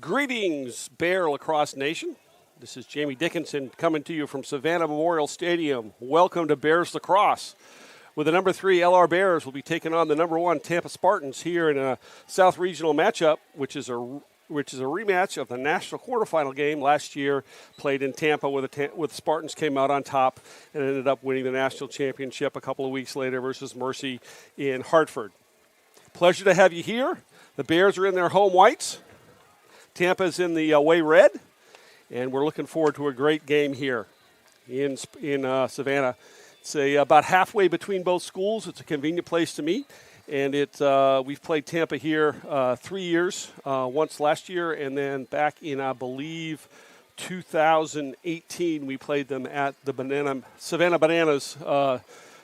Greetings, Bear Lacrosse Nation. This is Jamie Dickinson coming to you from Savannah Memorial Stadium. Welcome to Bears Lacrosse. With the number 3 LR Bears will be taking on the number 1 Tampa Spartans here in a South Regional matchup, which is a rematch of the national quarterfinal game last year, played in Tampa, where the Spartans came out on top and ended up winning the national championship a couple of weeks later versus Mercy in Hartford. Pleasure to have you here. The Bears are in their home whites. Tampa's in the away red, and we're looking forward to a great game here in Savannah. It's about halfway between both schools. It's a convenient place to meet, and we've played Tampa here 3 years, once last year, and then back in, I believe, 2018, we played them at the Savannah Bananas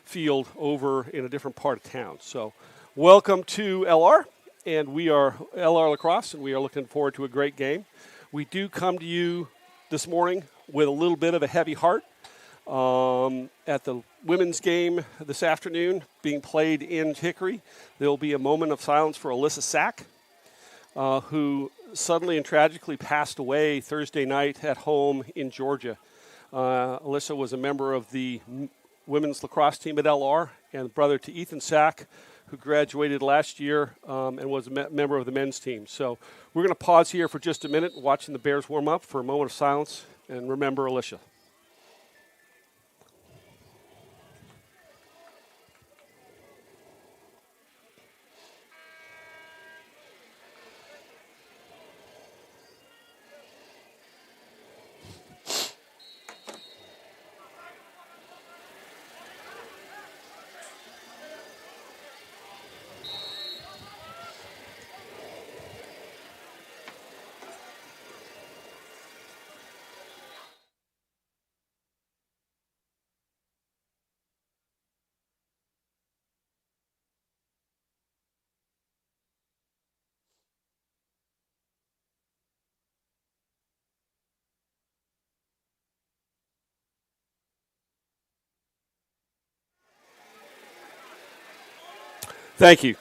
field over in a different part of town. So welcome to LR. And we are LR Lacrosse, and we are looking forward to a great game. We do come to you this morning with a little bit of a heavy heart. At the women's game this afternoon being played in Hickory, there will be a moment of silence for Alyssa Sack, who suddenly and tragically passed away Thursday night at home in Georgia. Alyssa was a member of the women's lacrosse team at LR and brother to Ethan Sack, who graduated last year and was a member of the men's team. So we're going to pause here for just a minute, watching the Bears warm up for a moment of silence and remember Alicia. Thank you.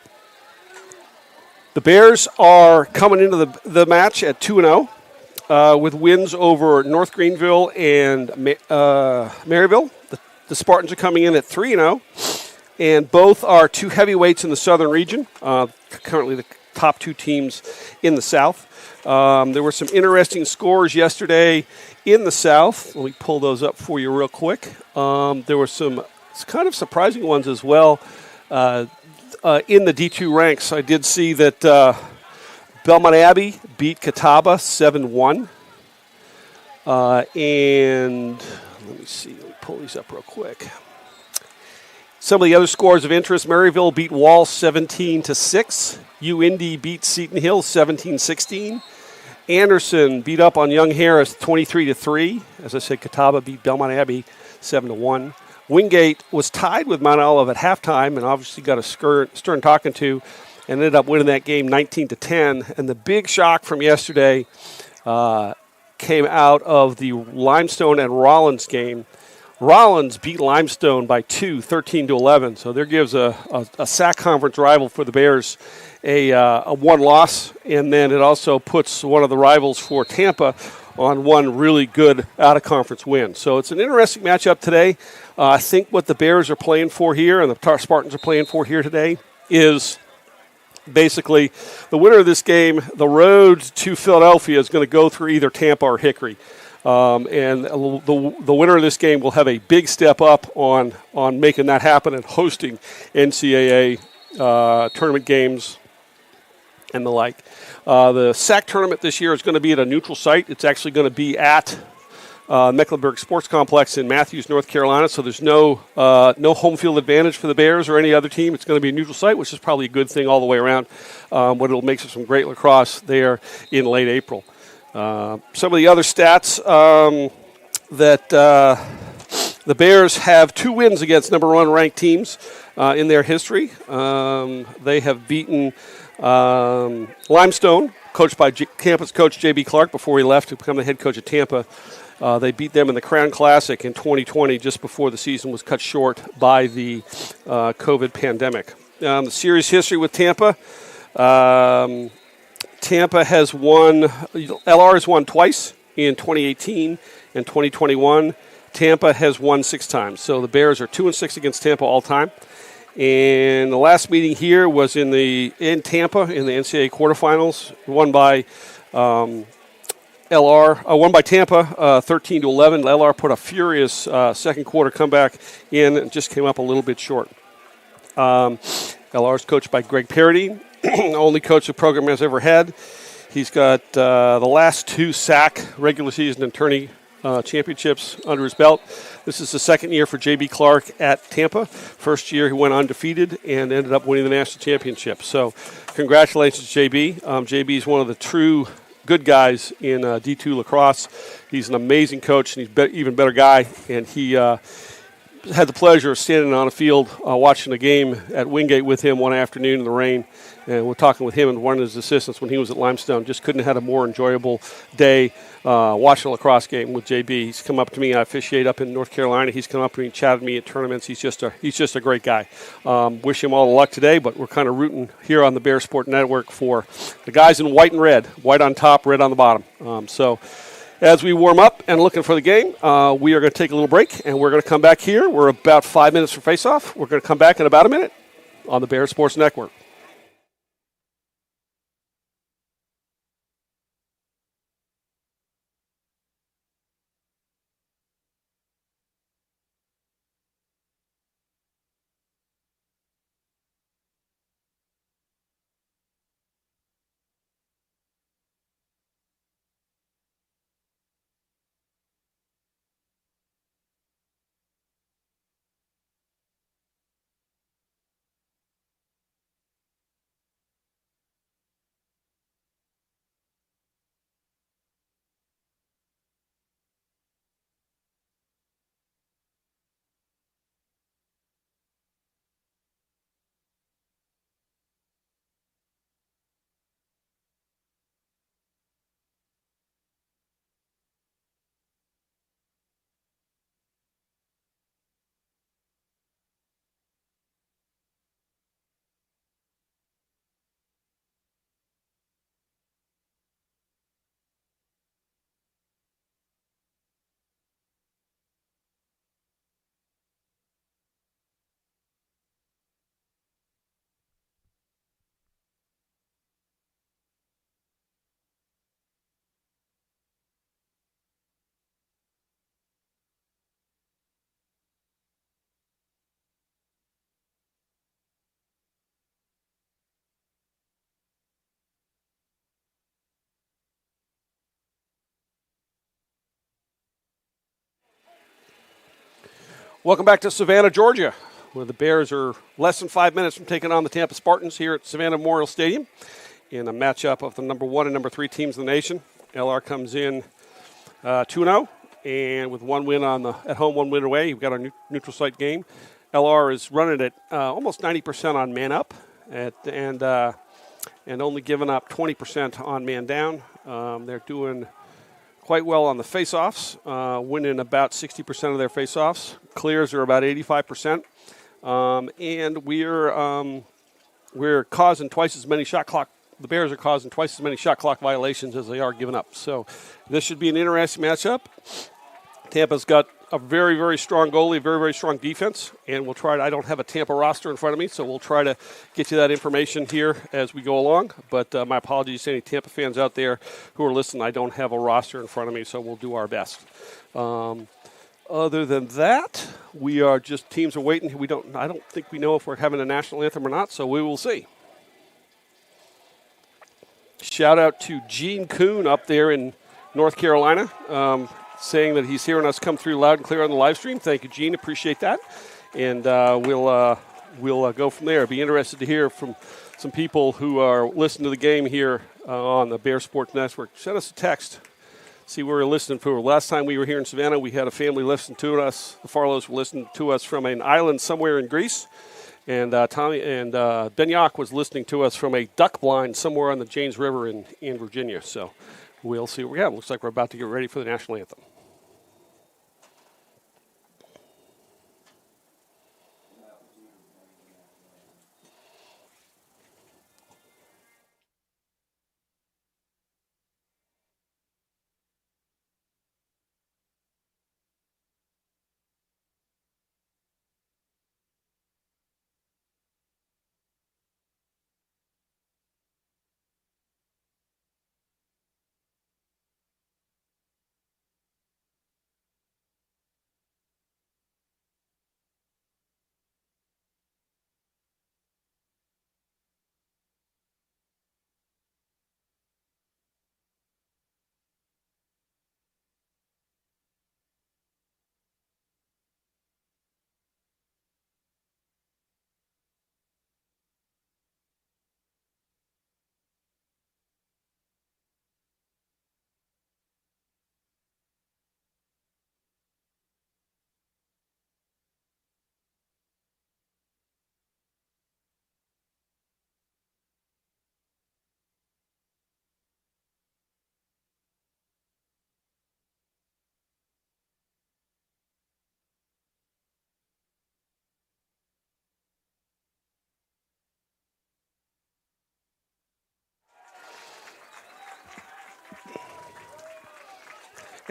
The Bears are coming into the match at 2-0 with wins over North Greenville and Maryville. The Spartans are coming in at 3-0, and both are two heavyweights in the Southern region, currently the top two teams in the South. There were some interesting scores yesterday in the South. Let me pull those up for you real quick. There were some kind of surprising ones as well. In the D2 ranks, I did see that Belmont Abbey beat Catawba 7-1. And let me pull these up real quick. Some of the other scores of interest: Maryville beat Wall 17-6. UIndy beat Seton Hill 17-16. Anderson beat up on Young Harris 23-3. As I said, Catawba beat Belmont Abbey 7-1. Wingate was tied with Mount Olive at halftime and obviously got a stern talking to and ended up winning that game 19-10. And the big shock from yesterday came out of the Limestone and Rollins game. Rollins beat Limestone by 2, 13-11. So there gives a SAC conference rival for the Bears a one loss. And then it also puts one of the rivals for Tampa on one really good out-of-conference win. So it's an interesting matchup today. I think what the Bears are playing for here and the Spartans are playing for here today is basically the winner of this game. The road to Philadelphia is going to go through either Tampa or Hickory. And the winner of this game will have a big step up on making that happen and hosting NCAA tournament games and the like. The SAC tournament this year is going to be at a neutral site. It's actually going to be at Mecklenburg Sports Complex in Matthews, North Carolina. So there's no home field advantage for the Bears or any other team. It's going to be a neutral site, which is probably a good thing all the way around. But it'll make some great lacrosse there in late April. Some of the other stats that the Bears have 2 wins against number 1 ranked teams in their history. They have beaten Limestone, coached by Tampa's coach J.B. Clark before he left to become the head coach of Tampa. They beat them in the Crown Classic in 2020, just before the season was cut short by the COVID pandemic. The series history with Tampa, Tampa has won, LR has won twice in 2018 and 2021. Tampa has won 6 times. So the Bears are 2-6 against Tampa all time. And the last meeting here was in Tampa in the NCAA quarterfinals, won by won by Tampa 13-11. LR put a furious second quarter comeback in and just came up a little bit short. LR is coached by Greg Parody, only coach the program has ever had. He's got the last 2 SAC regular season and tourney championships under his belt. This is the second year for J.B. Clark at Tampa. First year he went undefeated and ended up winning the national championship. So congratulations, J.B. J.B. is one of the true good guys in D2 lacrosse. He's an amazing coach, and he's an even better guy. And he had the pleasure of standing on a field watching a game at Wingate with him one afternoon in the rain. And we're talking with him and one of his assistants when he was at Limestone. Just couldn't have had a more enjoyable day watching a lacrosse game with JB. He's come up to me. I officiate up in North Carolina. He's come up to me and chatted with me at tournaments. He's just a great guy. Wish him all the luck today, but we're kind of rooting here on the Bear Sport Network for the guys in white and red. White on top, red on the bottom. So as we warm up and looking for the game, we are going to take a little break, and we're going to come back here. We're about 5 minutes from face-off. We're going to come back in about a minute on the Bear Sports Network. Welcome back to Savannah, Georgia, where the Bears are less than 5 minutes from taking on the Tampa Spartans here at Savannah Memorial Stadium in a matchup of the number 1 and number 3 teams in the nation. LR comes in 2-0, and with 1 win at home, 1 win away. You've got our neutral site game. LR is running at almost 90% on man up, and only giving up 20% on man down. They're doing quite well on the face-offs, winning about 60% of their face-offs. Clears are about 85%, and we're causing twice as many shot clock. The Bears are causing twice as many shot clock violations as they are giving up. So this should be an interesting matchup. Tampa's got a very, very strong goalie, very, very strong defense, and we'll try to, I don't have a Tampa roster in front of me, so we'll try to get you that information here as we go along. But my apologies to any Tampa fans out there who are listening. I don't have a roster in front of me, so we'll do our best. Other than that, teams are waiting. I don't think we know if we're having a national anthem or not, so we will see. Shout out to Gene Kuhn up there in North Carolina. Saying that he's hearing us come through loud and clear on the live stream. Thank you, Gene. Appreciate that. And we'll go from there. Be interested to hear from some people who are listening to the game here on the Bear Sports Network. Send us a text. See where we're listening for. Last time we were here in Savannah, we had a family listen to us. The Farlows were listening to us from an island somewhere in Greece. And Tommy and Benyak was listening to us from a duck blind somewhere on the James River in Virginia. So we'll see what we have. Looks like we're about to get ready for the national anthem.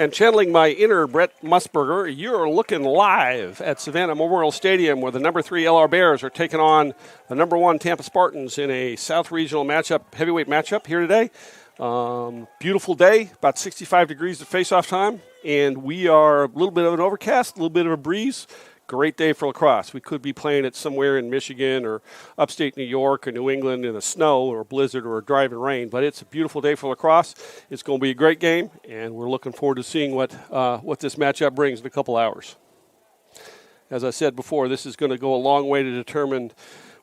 And channeling my inner Brett Musburger, you're looking live at Savannah Memorial Stadium where the number 3 LR Bears are taking on the number 1 Tampa Spartans in a South Regional matchup, heavyweight matchup here today. Beautiful day, about 65 degrees at face-off time, and we are a little bit of an overcast, a little bit of a breeze. Great day for lacrosse. We could be playing it somewhere in Michigan or upstate New York or New England in the snow or a blizzard or a driving rain, but it's a beautiful day for lacrosse. It's going to be a great game, and we're looking forward to seeing what this matchup brings in a couple hours. As I said before, this is going to go a long way to determine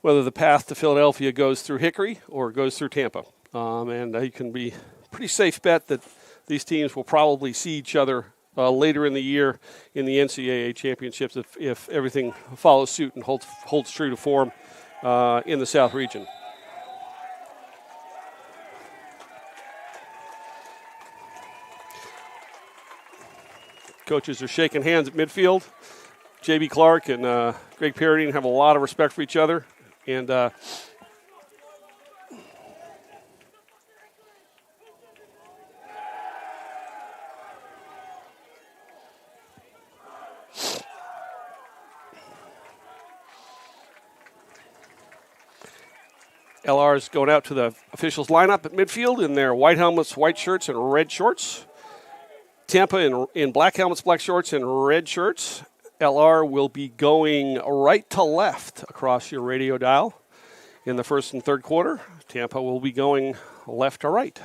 whether the path to Philadelphia goes through Hickory or goes through Tampa. And you can be pretty safe bet that these teams will probably see each other later in the year in the NCAA championships if everything follows suit and holds true to form in the South region. Coaches are shaking hands at midfield. J.B. Clark and Greg Paradine have a lot of respect for each other. And LR is going out to the officials lineup at midfield in their white helmets, white shirts, and red shorts. Tampa in black helmets, black shorts, and red shirts. LR will be going right to left across your radio dial in the first and third quarter. Tampa will be going left to right.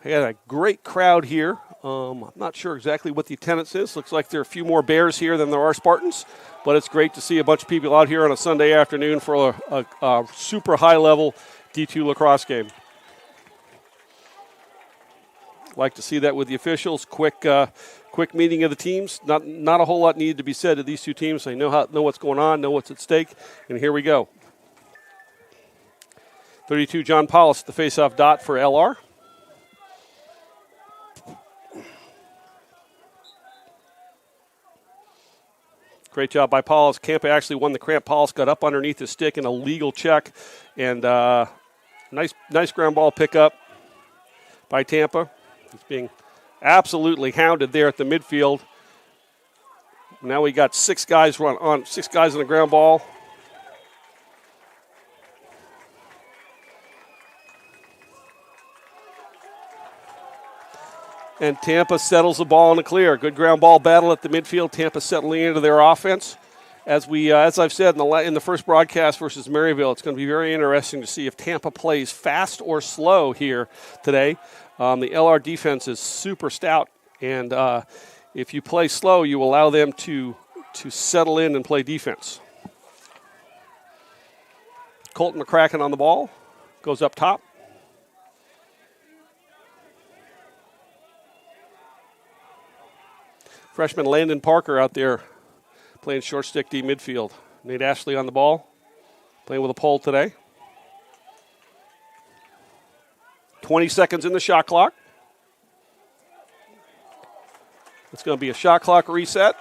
I got a great crowd here. I'm not sure exactly what the attendance is. Looks like there are a few more Bears here than there are Spartans, but it's great to see a bunch of people out here on a Sunday afternoon for a super high-level D2 lacrosse game. Like to see that with the officials. Quick meeting of the teams. Not a whole lot needed to be said to these two teams. They know what's going on, know what's at stake, and here we go. 32 John Paulus at the face-off dot for LR. Great job by Paulus. Campa actually won the cramp. Paulus got up underneath his stick in a legal check. And nice ground ball pickup by Tampa. He's being absolutely hounded there at the midfield. Now we got 6 guys on the ground ball. And Tampa settles the ball in the clear. Good ground ball battle at the midfield. Tampa settling into their offense. As I've said in the first broadcast versus Maryville, it's going to be very interesting to see if Tampa plays fast or slow here today. The LR defense is super stout, and if you play slow, you allow them to settle in and play defense. Colton McCracken on the ball, goes up top. Freshman Landon Parker out there playing short stick D midfield. Nate Ashley on the ball, playing with a pole today. 20 seconds in the shot clock. It's going to be a shot clock reset.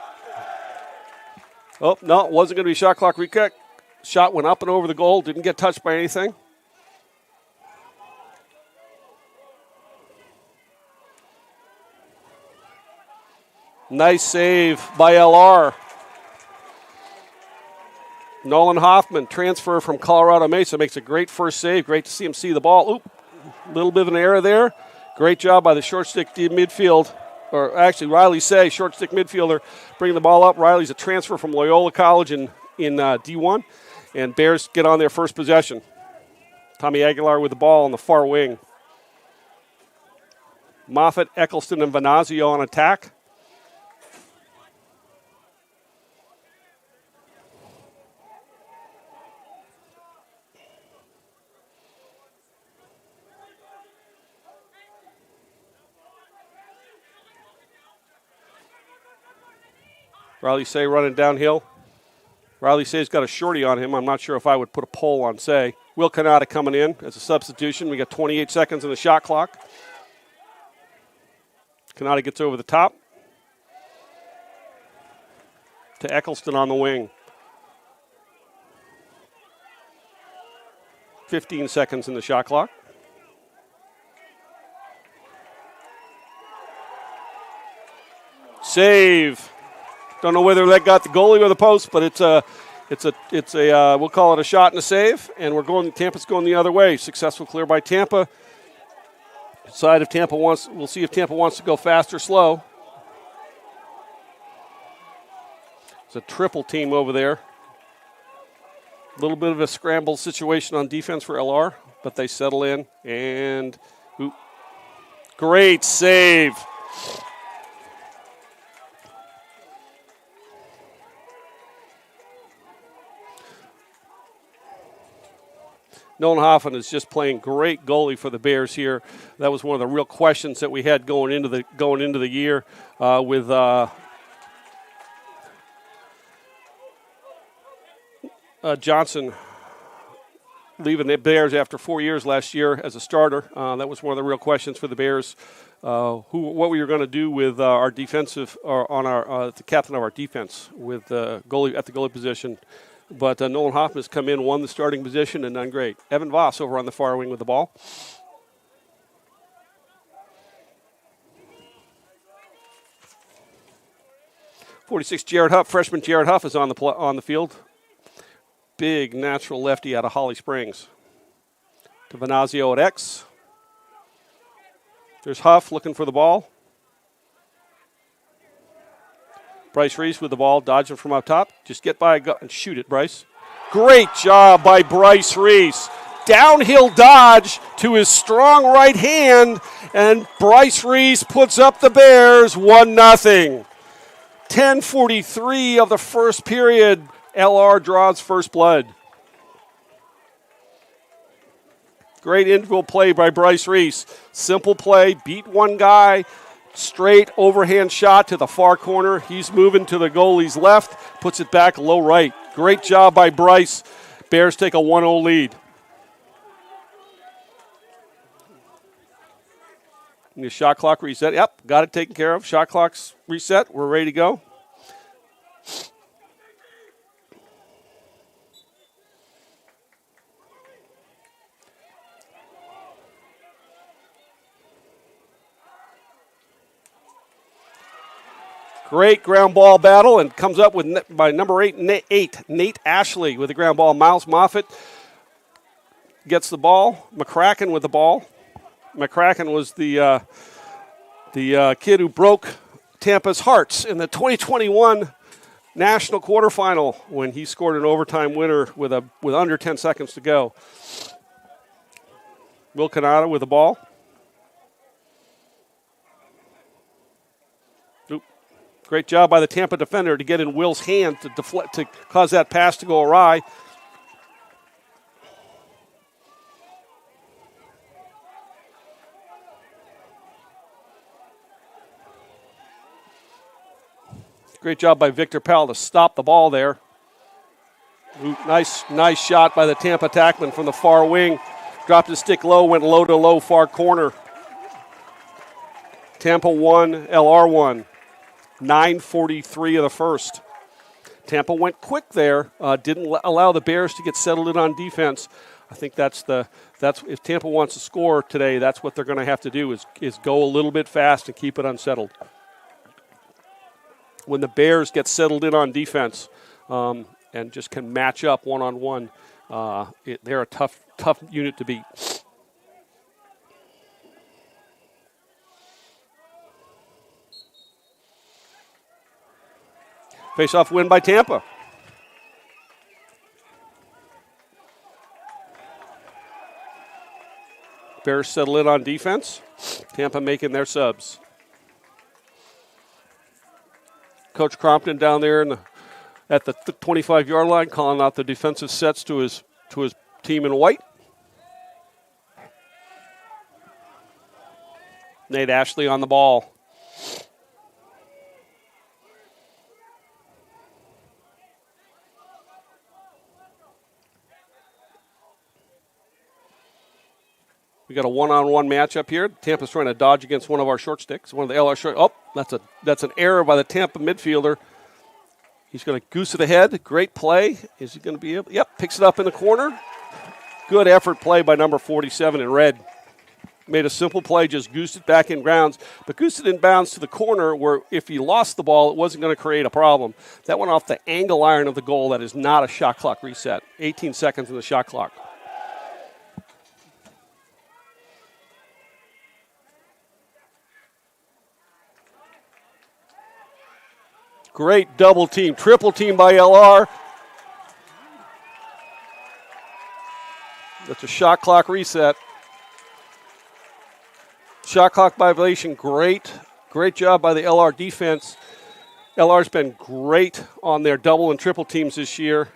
Oh, no, it wasn't going to be a shot clock reset. Shot went up and over the goal, didn't get touched by anything. Nice save by LR. Nolan Hoffman, transfer from Colorado Mesa, makes a great first save. Great to see him see the ball. Oop, a little bit of an error there. Great job by the short stick midfield, or actually Riley Say, short stick midfielder, bringing the ball up. Riley's a transfer from Loyola College in D1, and Bears get on their first possession. Tommy Aguilar with the ball on the far wing. Moffitt, Eccleston, and Venazio on attack. Riley Say running downhill. Riley Say's got a shorty on him. I'm not sure if I would put a pole on Say. Will Kanata coming in as a substitution. We got 28 seconds in the shot clock. Kanata gets over the top to Eccleston on the wing. 15 seconds in the shot clock. Save. Don't know whether that got the goalie or the post, but it's a we'll call it a shot and a save, and Tampa's going the other way. Successful clear by Tampa. Decide if Tampa wants. We'll see if Tampa wants to go fast or slow. It's a triple team over there. A little bit of a scramble situation on defense for LR, but they settle in and great save. Nolenhoffen is just playing great goalie for the Bears here. That was one of the real questions that we had going into the year with Johnson leaving the Bears after 4 years last year as a starter. That was one of the real questions for the Bears. What we were going to do with our defensive, or on our the captain of our defense with goalie at the goalie position. But Nolenhoffen has come in, won the starting position, and done great. Evan Voss over on the far wing with the ball. .46 Jared Huff, freshman Jared Huff is on the field. Big natural lefty out of Holly Springs. To Venazio at X. There's Huff looking for the ball. Bryce Reese with the ball, dodging from up top. Just get by and shoot it, Bryce. Great job by Bryce Reese. Downhill dodge to his strong right hand, and Bryce Reese puts up the Bears 1-0. 10:43 of the first period. LR draws first blood. Great individual play by Bryce Reese. Simple play, beat one guy. Straight overhand shot to the far corner. He's moving to the goalie's left, puts it back low right. Great job by Bryce. Bears take a 1-0 lead. And the shot clock reset. Yep, got it taken care of. Shot clock's reset. We're ready to go. Great ground ball battle, and comes up with by number 8, Nate Ashley with the ground ball. Miles Moffitt gets the ball. McCracken with the ball. McCracken was the kid who broke Tampa's hearts in the 2021 national quarterfinal when he scored an overtime winner with under 10 seconds to go. Will Canada with the ball. Great job by the Tampa defender to get in Will's hand to deflect, to cause that pass to go awry. Great job by Victor Powell to stop the ball there. Ooh, nice shot by the Tampa tackman from the far wing. Dropped his stick low, went low to low, far corner. Tampa 1, LR 1. 9:43 of the first. Tampa went quick there, didn't allow the Bears to get settled in on defense. I think that's if Tampa wants to score today, that's what they're going to have to do is go a little bit fast and keep it unsettled. When the Bears get settled in on defense and just can match up one-on-one, they're a tough unit to beat. Face-off win by Tampa. Bears settle in on defense. Tampa making their subs. Coach Crompton down there at the 25-yard line calling out the defensive sets to his team in white. Nate Ashley on the ball. We got a one-on-one matchup here. Tampa's trying to dodge against one of our short sticks. One of the LR short. Oh, that's an error by the Tampa midfielder. He's going to goose it ahead. Great play. Is he going to be able? Yep, picks it up in the corner. Good effort play by number 47 in red. Made a simple play, just goosed it back in grounds, but goosed it in bounds to the corner where if he lost the ball, it wasn't going to create a problem. That went off the angle iron of the goal. That is not a shot clock reset. 18 seconds in the shot clock. Great double team, triple team by LR. That's a shot clock reset. Shot clock violation, great job by the LR defense. LR's been great on their double and triple teams this year.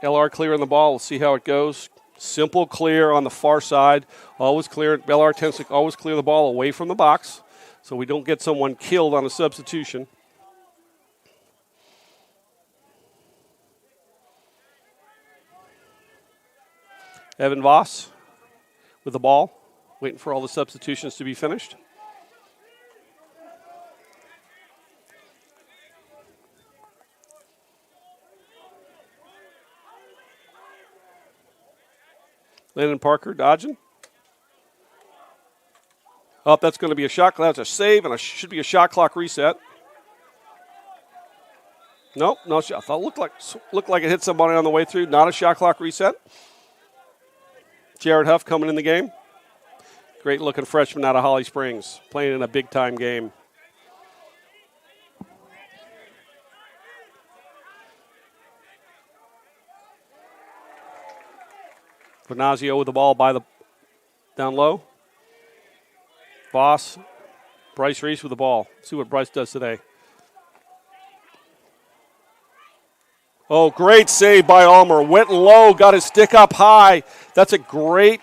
LR clearing the ball, we'll see how it goes. Simple clear on the far side, always clear. LR tends to always clear the ball away from the box so we don't get someone killed on a substitution. Evan Voss with the ball. Waiting for all the substitutions to be finished. Landon Parker dodging. Oh, that's going to be a shot. That's a save, and should be a shot clock reset. Nope, no shot. I thought looked like it hit somebody on the way through. Not a shot clock reset. Jared Huff coming in the game. Great-looking freshman out of Holly Springs, playing in a big-time game. Bonazio with the ball down low. Voss, Bryce Reese with the ball. See what Bryce does today. Oh, great save by Ulmer. Went low, got his stick up high. That's a great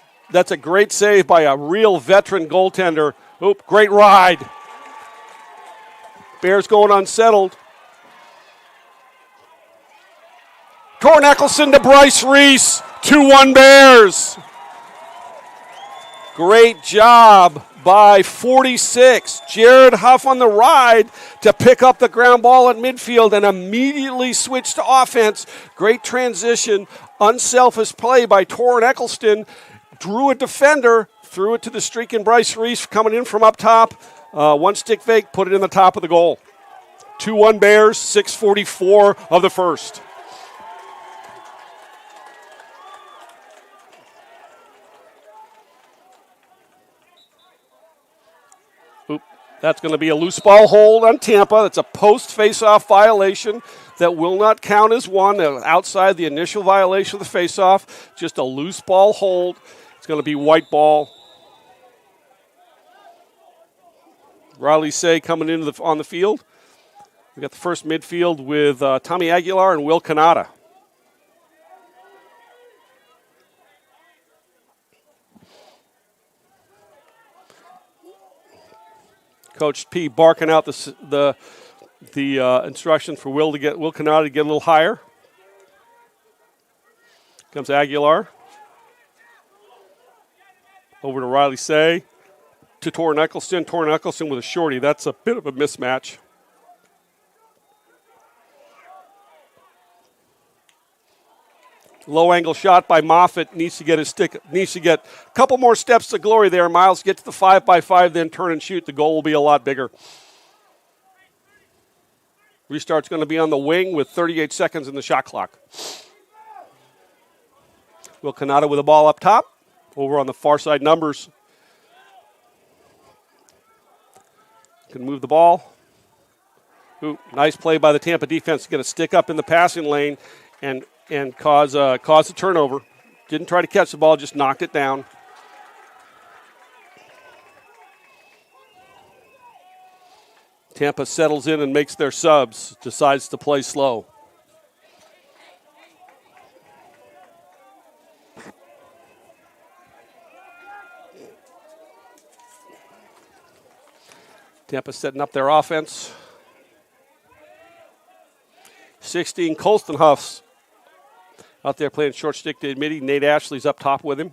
save by a real veteran goaltender. Oop, great ride. Bears going unsettled. Tor Nicholson to Bryce Reese. 2-1 Bears. Great job by 46. Jared Huff on the ride to pick up the ground ball at midfield and immediately switch to offense. Great transition. Unselfish play by Tor Nicholson. Drew a defender, threw it to the streaking Bryce Reese coming in from up top. One stick fake, put it in the top of the goal. 2-1 Bears, 6:44 of the first. Oop, that's going to be a loose ball hold on Tampa. That's a post face-off violation that will not count as one outside the initial violation of the face-off. Just a loose ball hold. It's going to be white ball. Riley Say coming into on the field. We got the first midfield with Tommy Aguilar and Will Canada. Coach P barking out the instructions for Will Canada to get a little higher. Comes Aguilar. Over to Riley Say. To Tor Nicholson. Tor Nicholson with a shorty. That's a bit of a mismatch. Low angle shot by Moffitt. Needs to get a couple more steps to glory there. Miles get to the 5x5, then turn and shoot. The goal will be a lot bigger. Restart's going to be on the wing with 38 seconds in the shot clock. Will Canada with the ball up top. Over on the far side numbers. Can move the ball. Ooh, nice play by the Tampa defense to get a stick up in the passing lane and cause a turnover. Didn't try to catch the ball, just knocked it down. Tampa settles in and makes their subs, decides to play slow. Tampa setting up their offense. 16 Colston Huffs out there playing short stick to midi. Nate Ashley's up top with him.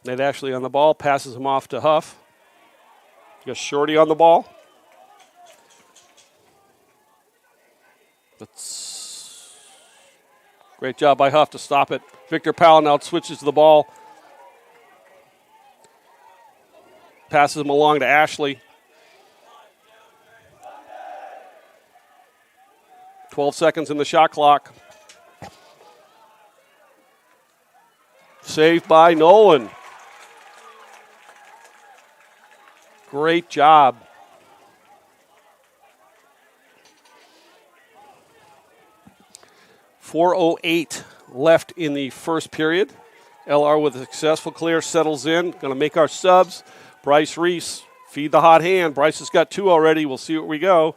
Nate Ashley on the ball, passes him off to Huff. Got Shorty on the ball. Great job by Huff to stop it. Victor Powell now switches the ball. Passes him along to Ashley. 12 seconds in the shot clock. Saved by Nolan. Great job. .408 left in the first period. LR with a successful clear, settles in. Going to make our subs. Bryce Reese, feed the hot hand. Bryce has got 2 already. We'll see where we go.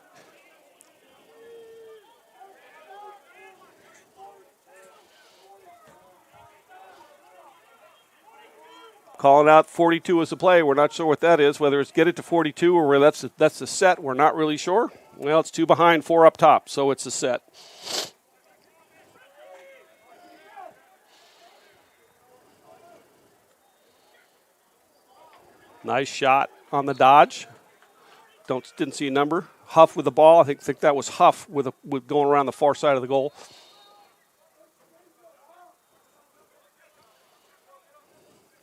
Calling out 42 as a play. We're not sure what that is, whether it's get it to 42 or where that's the set. We're not really sure. Well, it's 2 behind, 4 up top, so it's a set. Nice shot on the dodge. Didn't see a number. Huff with the ball. I think that was Huff with going around the far side of the goal.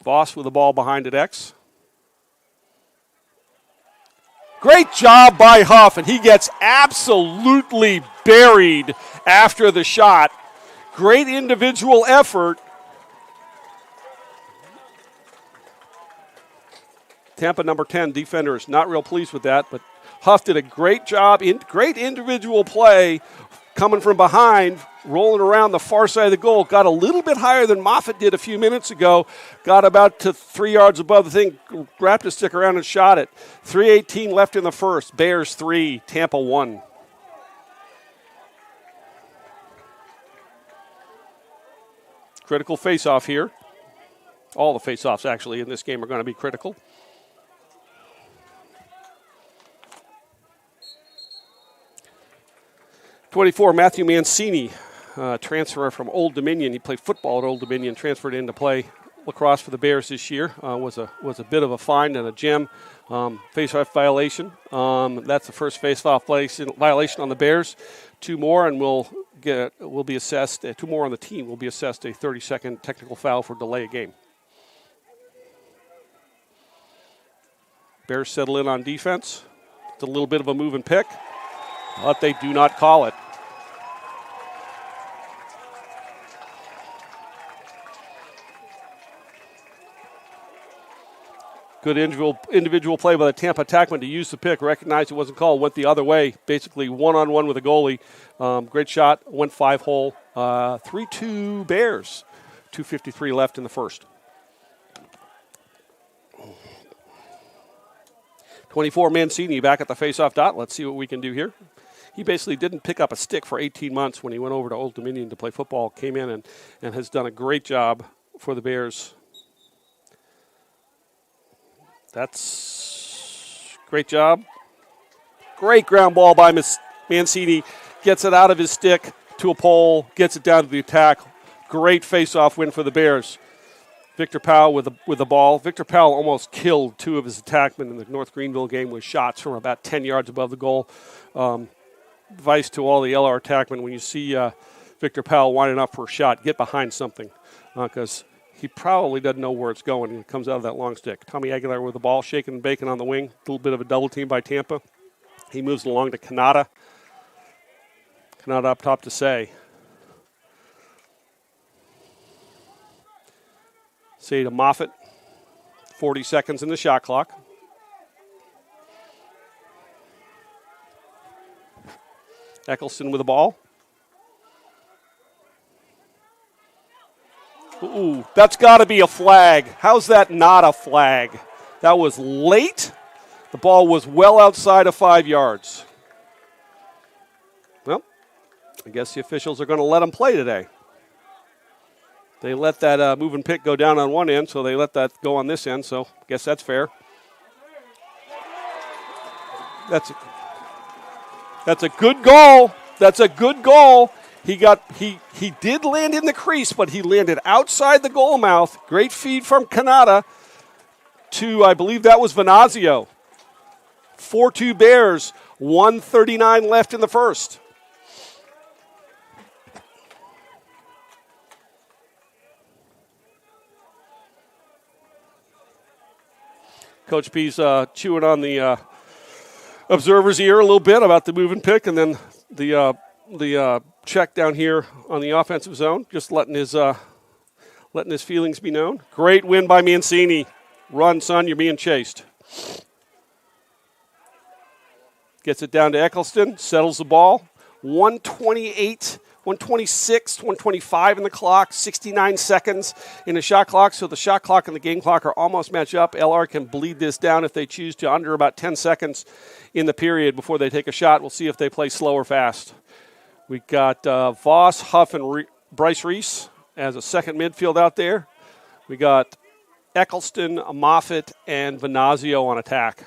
Voss with the ball behind at X. Great job by Huff, and he gets absolutely buried after the shot. Great individual effort. Tampa number 10 defenders not real pleased with that, but Huff did a great job, great individual play coming from behind, rolling around the far side of the goal. Got a little bit higher than Moffitt did a few minutes ago. Got about to 3 yards above the thing, wrapped his stick around and shot it. 3:18 left in the first. Bears 3, Tampa 1. Critical face-off here. All the face-offs actually in this game are going to be critical. 24, Matthew Mancini, transfer from Old Dominion. He played football at Old Dominion, transferred in to play lacrosse for the Bears this year. Was a bit of a find and a gem. Face-off violation. That's the first face-off violation on the Bears. 2 more, and we'll be assessed. 2 more on the team will be assessed a 30-second technical foul for delay a game. Bears settle in on defense. It's a little bit of a move and pick, but they do not call it. Good individual play by the Tampa attackman to use the pick, recognized it wasn't called, went the other way, basically one-on-one with a goalie. Great shot, went 5-hole. 3-2 Bears, 2:53 left in the first. 24 Mancini back at the face-off dot. Let's see what we can do here. He basically didn't pick up a stick for 18 months when he went over to Old Dominion to play football, came in and has done a great job for the Bears. That's great job. Great ground ball by Mancini. Gets it out of his stick to a pole, gets it down to the attack. Great face-off win for the Bears. Victor Powell with the ball. Victor Powell almost killed 2 of his attackmen in the North Greenville game with shots from about 10 yards above the goal. Advice to all the LR attackmen, when you see Victor Powell winding up for a shot, get behind something because he probably doesn't know where it's going. It comes out of that long stick. Tommy Aguilar with the ball, shaking and baking on the wing. A little bit of a double team by Tampa. He moves along to Kanata. Kanata up top to Say. Say to Moffitt. 40 seconds in the shot clock. Eccleston with the ball. Ooh, that's got to be a flag. How's that not a flag? That was late. The ball was well outside of 5 yards. Well, I guess the officials are going to let them play today. They let that move and pick go down on one end, so they let that go on this end, so I guess that's fair. That's a good goal. That's a good goal. He did land in the crease, but he landed outside the goal mouth. Great feed from Kanata to, I believe that was Venazio. 4-2 Bears, 1:39 left in the first. Coach P's chewing on the observer's ear a little bit about the move and pick, and then the check down here on the offensive zone, just letting his feelings be known. Great win by Mancini. Run, son, you're being chased. Gets it down to Eccleston, settles the ball. 1:28, 1:26, 1:25 in the clock, 69 seconds in the shot clock. So the shot clock and the game clock are almost match up. LR can bleed this down if they choose to, under about 10 seconds in the period before they take a shot. We'll see if they play slow or fast. We got Voss, Huff, and Bryce Reese as a second midfield out there. We got Eccleston, Moffitt, and Venazio on attack. A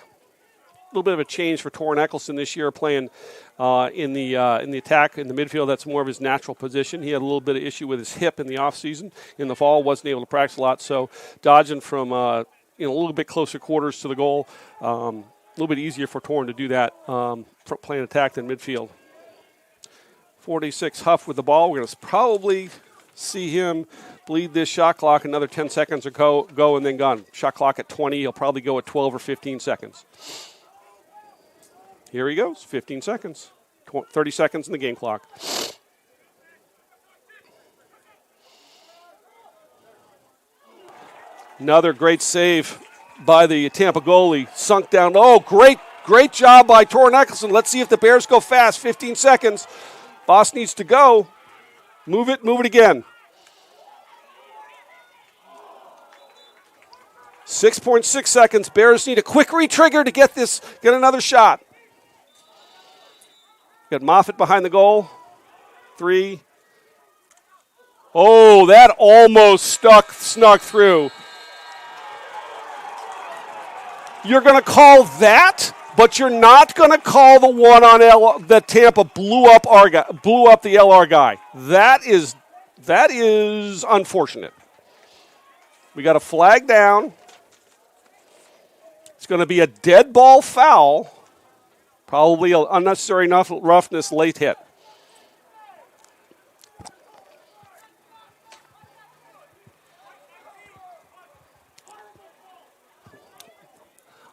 little bit of a change for Torrin Eccleston this year, playing in the attack in the midfield. That's more of his natural position. He had a little bit of issue with his hip in the offseason. In the fall, wasn't able to practice a lot, so dodging from a little bit closer quarters to the goal. A little bit easier for Torrin to do that, playing attack than midfield. 46 Huff with the ball. We're going to probably see him bleed this shot clock another 10 seconds or go and then gone. Shot clock at 20. He'll probably go at 12 or 15 seconds. Here he goes, 15 seconds. 30 seconds in the game clock. Another great save by the Tampa goalie. Sunk down. Oh, great job by Torrin Eccleston. Let's see if the Bears go fast. 15 seconds. Boss needs to go. Move it again. 6.6 seconds. Bears need a quick re-trigger to get another shot. Got Moffitt behind the goal. 3. Oh, that almost snuck through. You're going to call that, but you're not going to call the one on that Tampa blew up the LR guy. That is unfortunate. We got a flag down. It's going to be a dead ball foul. Probably an unnecessary roughness late hit.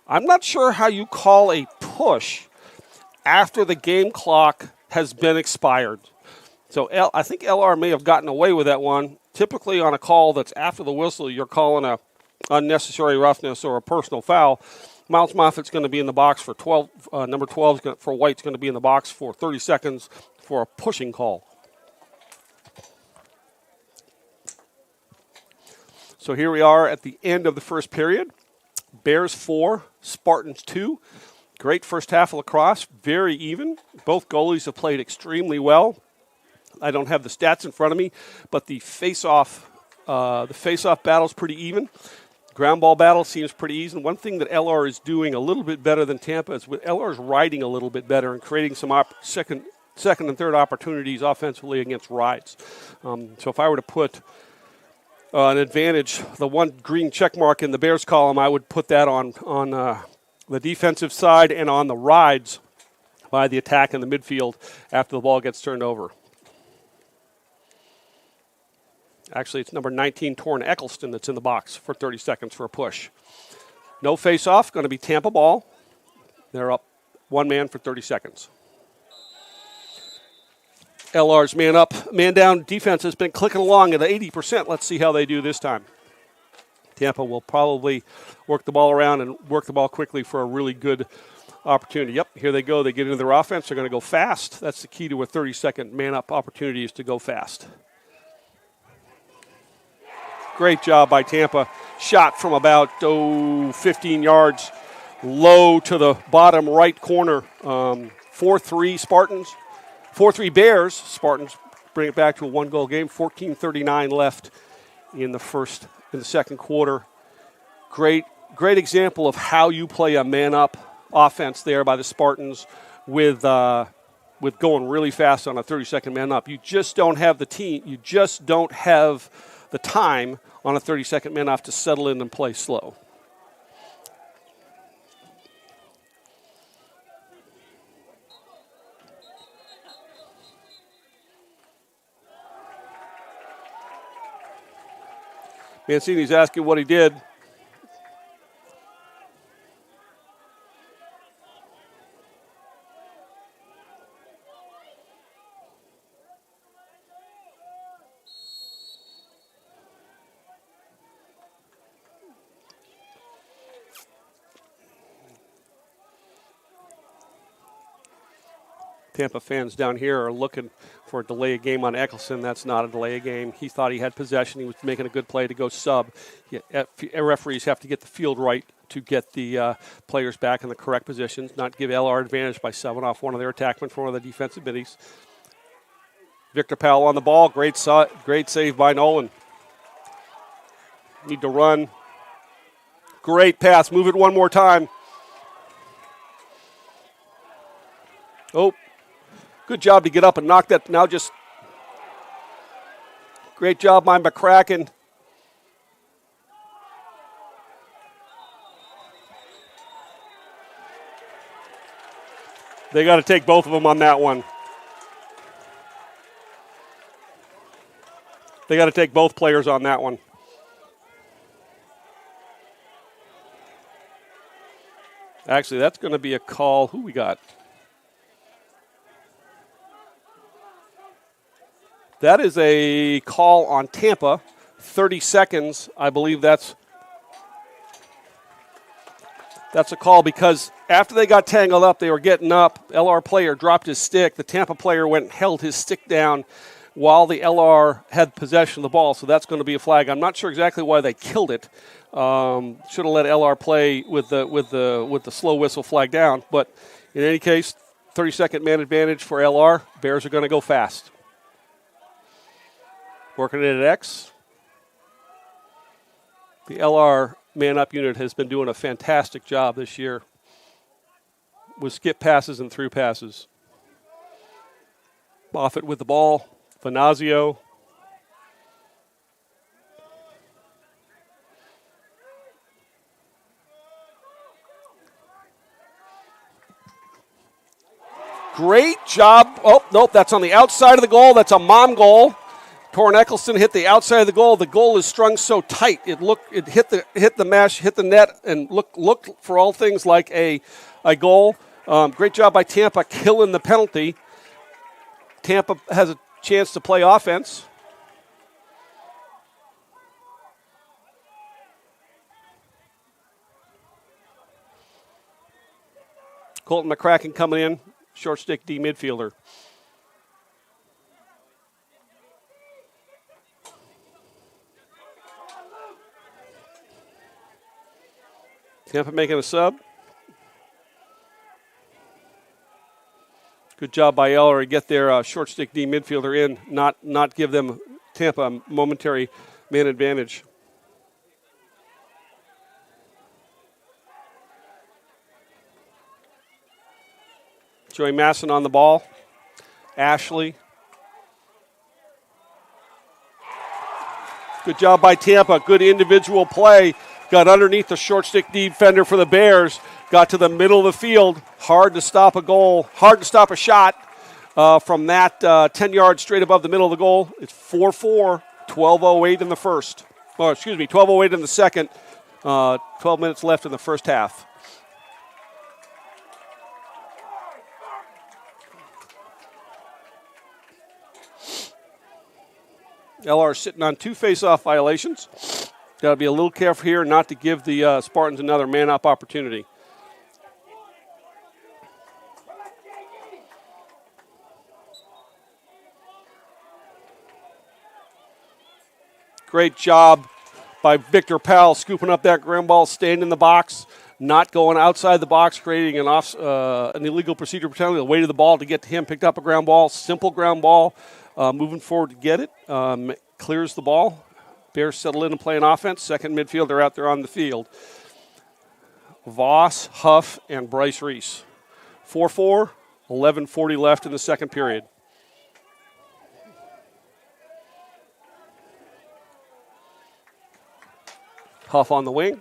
I'm not sure how you call a push after the game clock has been expired. So I think LR may have gotten away with that one. Typically on a call that's after the whistle, you're calling a unnecessary roughness or a personal foul. Miles Moffitt's going to be in the box for 12. Number 12 for White's going to be in the box for 30 seconds for a pushing call. So here we are at the end of the first period. Bears 4, Spartans 2. Great first half of lacrosse, very even. Both goalies have played extremely well. I don't have the stats in front of me, but the face-off battle's pretty even. Ground ball battle seems pretty easy. One thing that LR is doing a little bit better than Tampa is LR's riding a little bit better and creating some second and third opportunities offensively against rides. So if I were to put an advantage, the one green check mark in the Bears column, I would put that on the defensive side and on the rides by the attack in the midfield after the ball gets turned over. Actually, it's number 19, Torrin Eccleston, that's in the box for 30 seconds for a push. No face-off, going to be Tampa ball. They're up one man for 30 seconds. LR's man up, man down defense has been clicking along at 80%. Let's see how they do this time. Tampa will probably work the ball around and work the ball quickly for a really good opportunity. Yep, here they go. They get into their offense. They're going to go fast. That's the key to a 30-second man-up opportunity, is to go fast. Great job by Tampa. Shot from about 15 yards low to the bottom right corner. 4-3 Spartans. 4-3 Bears. Spartans bring it back to a one-goal game. 14:39 left in the second quarter. Great example of how you play a man-up offense there by the Spartans with going really fast on a 30-second man-up. You just don't have the team. You just don't have the time on a 30-second man-off to settle in and play slow. Mancini's asking what he did. Tampa fans down here are looking for a delay of game on Eccleston. That's not a delay of game. He thought he had possession. He was making a good play to go sub. Referees have to get the field right to get the players back in the correct positions, not give LR advantage by subbing off one of their attackmen for one of the defensive middies. Victor Powell on the ball. Great save by Nolan. Need to run. Great pass. Move it one more time. Oh, good job to get up and knock that. Now just great job by McCracken. They got to take both of them on that one. They got to take both players on that one. Actually, that's going to be a call. Who we got? That is a call on Tampa. 30 seconds. I believe that's a call because after they got tangled up, they were getting up. LR player dropped his stick. The Tampa player went and held his stick down while the LR had possession of the ball. So that's going to be a flag. I'm not sure exactly why they killed it. Should have let LR play with the slow whistle flag down. But in any case, 30-second man advantage for LR. Bears are going to go fast. Working it at X. The LR man-up unit has been doing a fantastic job this year with skip passes and through passes. Moffitt with the ball. Venazio. Great job. Oh, nope, that's on the outside of the goal. That's a mom goal. Torrin Eccleston hit the outside of the goal. The goal is strung so tight. It hit the mesh, hit the net, and looked for all things like a goal. Great job by Tampa killing the penalty. Tampa has a chance to play offense. Colton McCracken coming in, short stick D midfielder. Tampa making a sub. Good job by Eller to get their short stick D midfielder in, not give them Tampa a momentary man advantage. Joey Masson on the ball. Ashley. Good job by Tampa. Good individual play. Got underneath the short stick defender for the Bears. Got to the middle of the field. Hard to stop a goal. Hard to stop a shot from that 10 yards straight above the middle of the goal. It's 4-4, 12:08 in the first. Oh, excuse me, 12:08 in the second. 12 minutes left in the first half. LR sitting on 2 face-off violations. Got to be a little careful here not to give the Spartans another man-up opportunity. Great job by Victor Powell scooping up that ground ball, staying in the box, not going outside the box, creating an illegal procedure penalty. The weight of the ball to get to him, picked up a ground ball, simple ground ball, moving forward to get it, clears the ball. Bears settle in and play an offense. Second midfielder out there on the field. Voss, Huff, and Bryce Reese. 4-4, 11:40 left in the second period. Huff on the wing.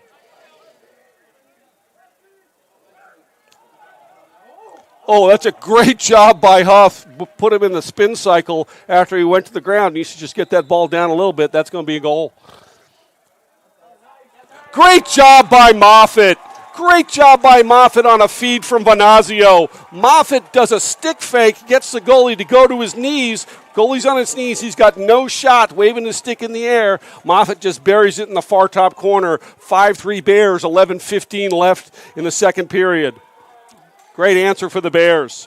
Oh, that's a great job by Huff. Put him in the spin cycle after he went to the ground. He should just get that ball down a little bit. That's going to be a goal. Great job by Moffitt. Great job by Moffitt on a feed from Venazio. Moffitt does a stick fake, gets the goalie to go to his knees. Goalie's on his knees. He's got no shot, waving his stick in the air. Moffitt just buries it in the far top corner. 5-3 Bears, 11:15 left in the second period. Great answer for the Bears.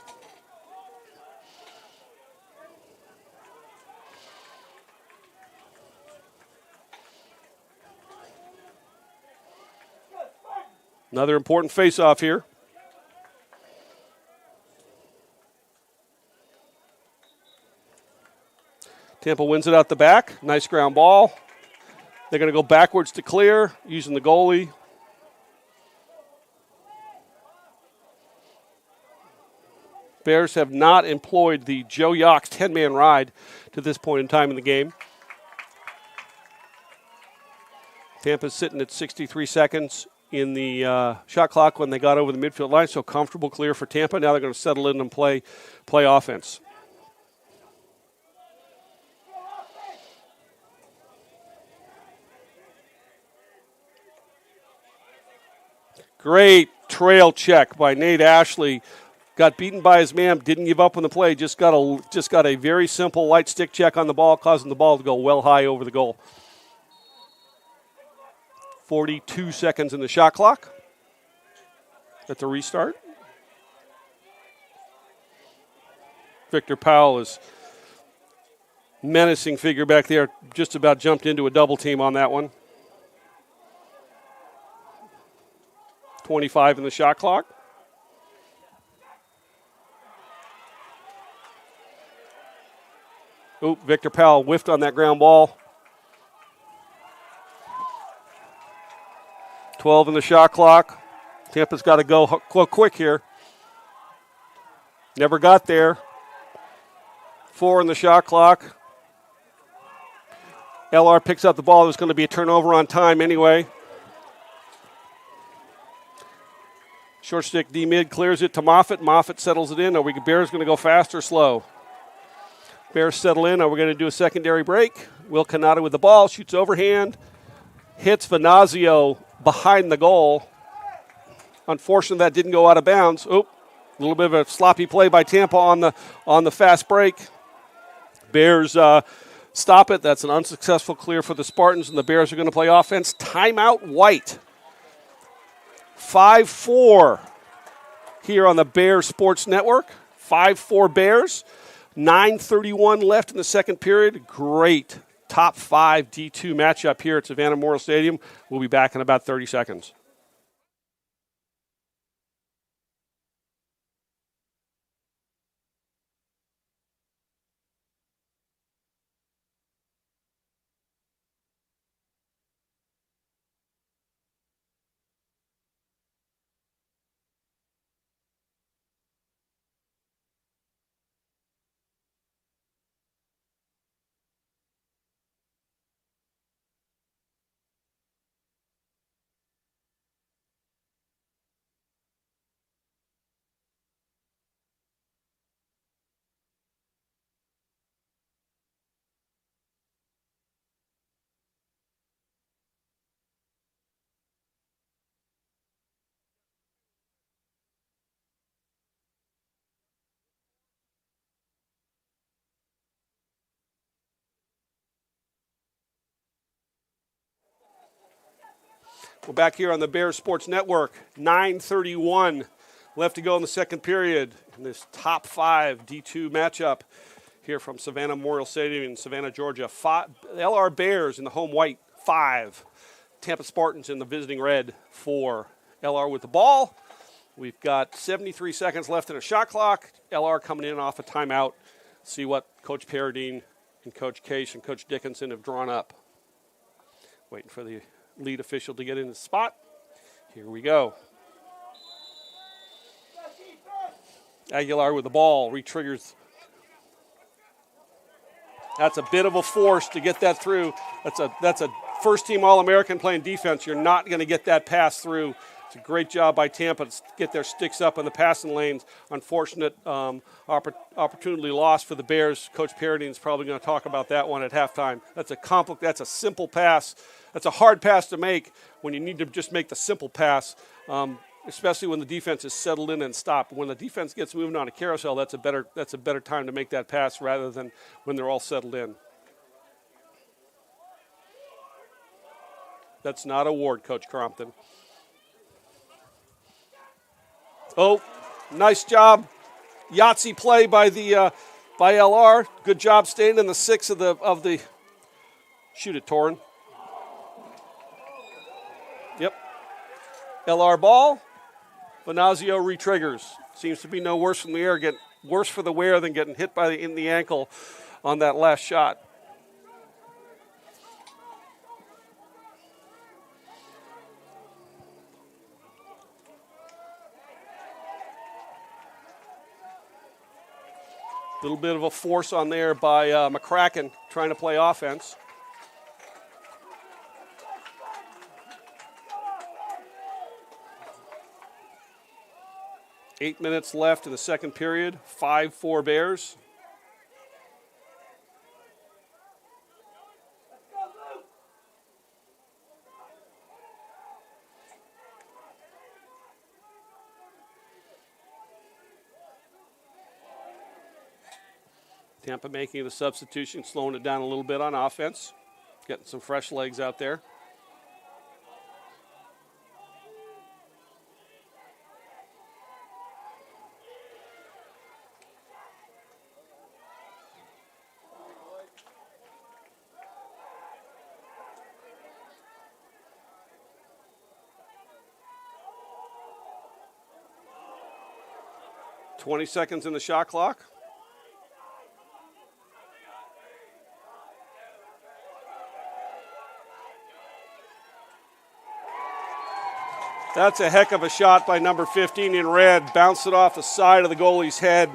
Another important face-off here. Tampa wins it out the back. Nice ground ball. They're going to go backwards to clear using the goalie. Bears have not employed the Joe Yox 10-man ride to this point in time in the game. Tampa's sitting at 63 seconds in the shot clock when they got over the midfield line, so comfortable clear for Tampa. Now they're going to settle in and play offense. Great trail check by Nate Ashley. Got beaten by his man, didn't give up on the play, just got a very simple light stick check on the ball, causing the ball to go well high over the goal. 42 seconds in the shot clock at the restart. Victor Powell is menacing figure back there, just about jumped into a double team on that one. 25 in the shot clock. Oop, Victor Powell whiffed on that ground ball. 12 in the shot clock. Tampa's got to go quick here. Never got there. 4 in the shot clock. LR picks up the ball. It was going to be a turnover on time anyway. Short stick D-mid clears it to Moffitt. Moffitt settles it in. Are we Bears going to go fast or slow? Bears settle in. Are we going to do a secondary break? Will Canada with the ball. Shoots overhand. Hits Venazio behind the goal. Unfortunately, that didn't go out of bounds. Oop, a little bit of a sloppy play by Tampa on the fast break. Bears stop it. That's an unsuccessful clear for the Spartans, and the Bears are going to play offense. Timeout White. 5-4 here on the Bears Sports Network. 5-4 Bears. 9:31 left in the second period. Great top 5 D2 matchup here at Savannah Memorial Stadium. We'll be back in about 30 seconds. We're back here on the Bears Sports Network. 9:31 left to go in the second period in this top 5 D2 matchup here from Savannah Memorial Stadium in Savannah, Georgia. LR Bears in the home white, 5. Tampa Spartans in the visiting red, 4. LR with the ball. We've got 73 seconds left in a shot clock. LR coming in off a timeout. See what Coach Paradine and Coach Case and Coach Dickinson have drawn up. Waiting for the lead official to get in the spot. Here we go. Aguilar with the ball, re-triggers. That's a bit of a force to get that through. That's a first-team All-American playing defense. You're not going to get that pass through. It's a great job by Tampa to get their sticks up in the passing lanes. Unfortunate opportunity lost for the Bears. Coach Paradine is probably going to talk about that one at halftime. That's a simple pass. That's a hard pass to make when you need to just make the simple pass, especially when the defense is settled in and stopped. When the defense gets moving on a carousel, that's a better time to make that pass rather than when they're all settled in. That's not a award, Coach Crompton. Oh, nice job. Yahtzee play by LR. Good job staying in the 6 of the shoot it, Torin. Yep. LR ball. Venazio retriggers. Seems to be no worse from the air. Get worse for the wear than getting hit in the ankle on that last shot. A little bit of a force on there by McCracken trying to play offense. Eight minutes left in the second period. 5-4 Bears. Tampa making the substitution, slowing it down a little bit on offense. Getting some fresh legs out there. $20 seconds in the shot clock. That's a heck of a shot by number 15 in red. Bounced it off the side of the goalie's head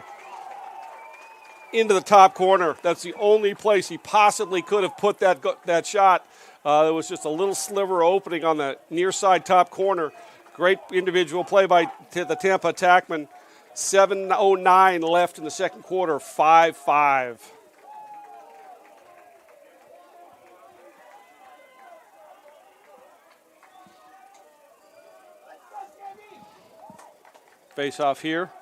into the top corner. That's the only place he possibly could have put that shot. There was just a little sliver opening on the near side top corner. Great individual play by the Tampa attackman. 7:09 left in the second quarter, 5-5. Face off here.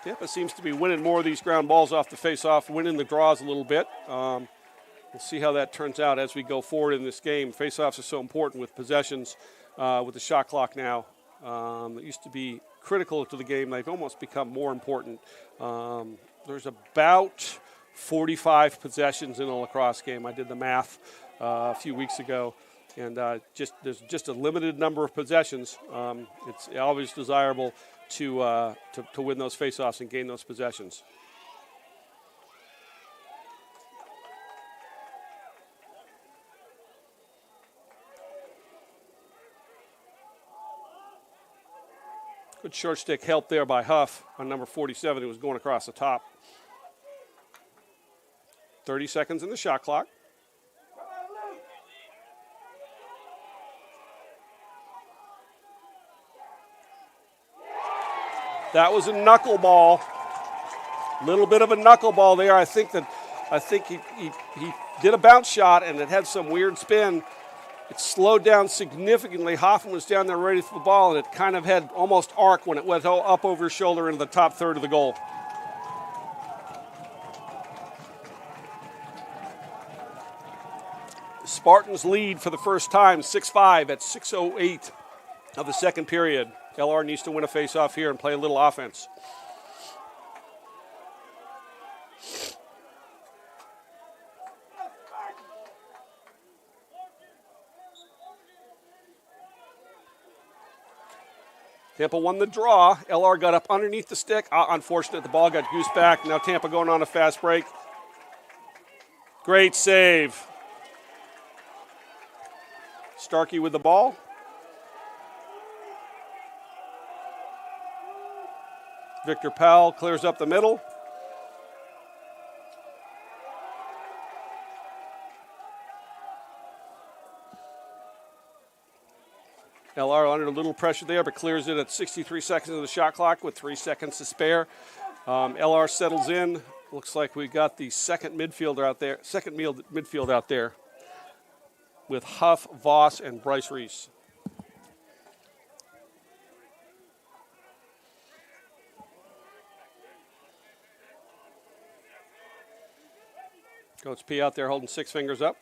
Tampa seems to be winning more of these ground balls off the face-off, winning the draws a little bit. We'll see how that turns out as we go forward in this game. Face-offs are so important with possessions, with the shot clock now. That used to be critical to the game. They've almost become more important. There's about 45 possessions in a lacrosse game. I did the math a few weeks ago. And there's just a limited number of possessions. It's always desirable to win those faceoffs and gain those possessions. Good short stick help there by Huff on number 47 who was going across the top. 30 seconds in the shot clock. That was a knuckleball. Little bit of a knuckleball there. I think he did a bounce shot and it had some weird spin. It slowed down significantly. Hoffman was down there ready for the ball, and it kind of had almost arc when it went up over his shoulder into the top third of the goal. Spartans lead for the first time, 6-5 at 6:08 of the second period. LR needs to win a face-off here and play a little offense. Tampa won the draw. LR got up underneath the stick. Unfortunate, the ball got goosed back. Now Tampa going on a fast break. Great save. Starkey with the ball. Victor Powell clears up the middle. LR under a little pressure there, but clears it at 63 seconds of the shot clock with 3 seconds to spare. LR settles in. Looks like we got the second midfield out there with Huff, Voss, and Bryce Reese. Coach P out there holding 6 fingers up.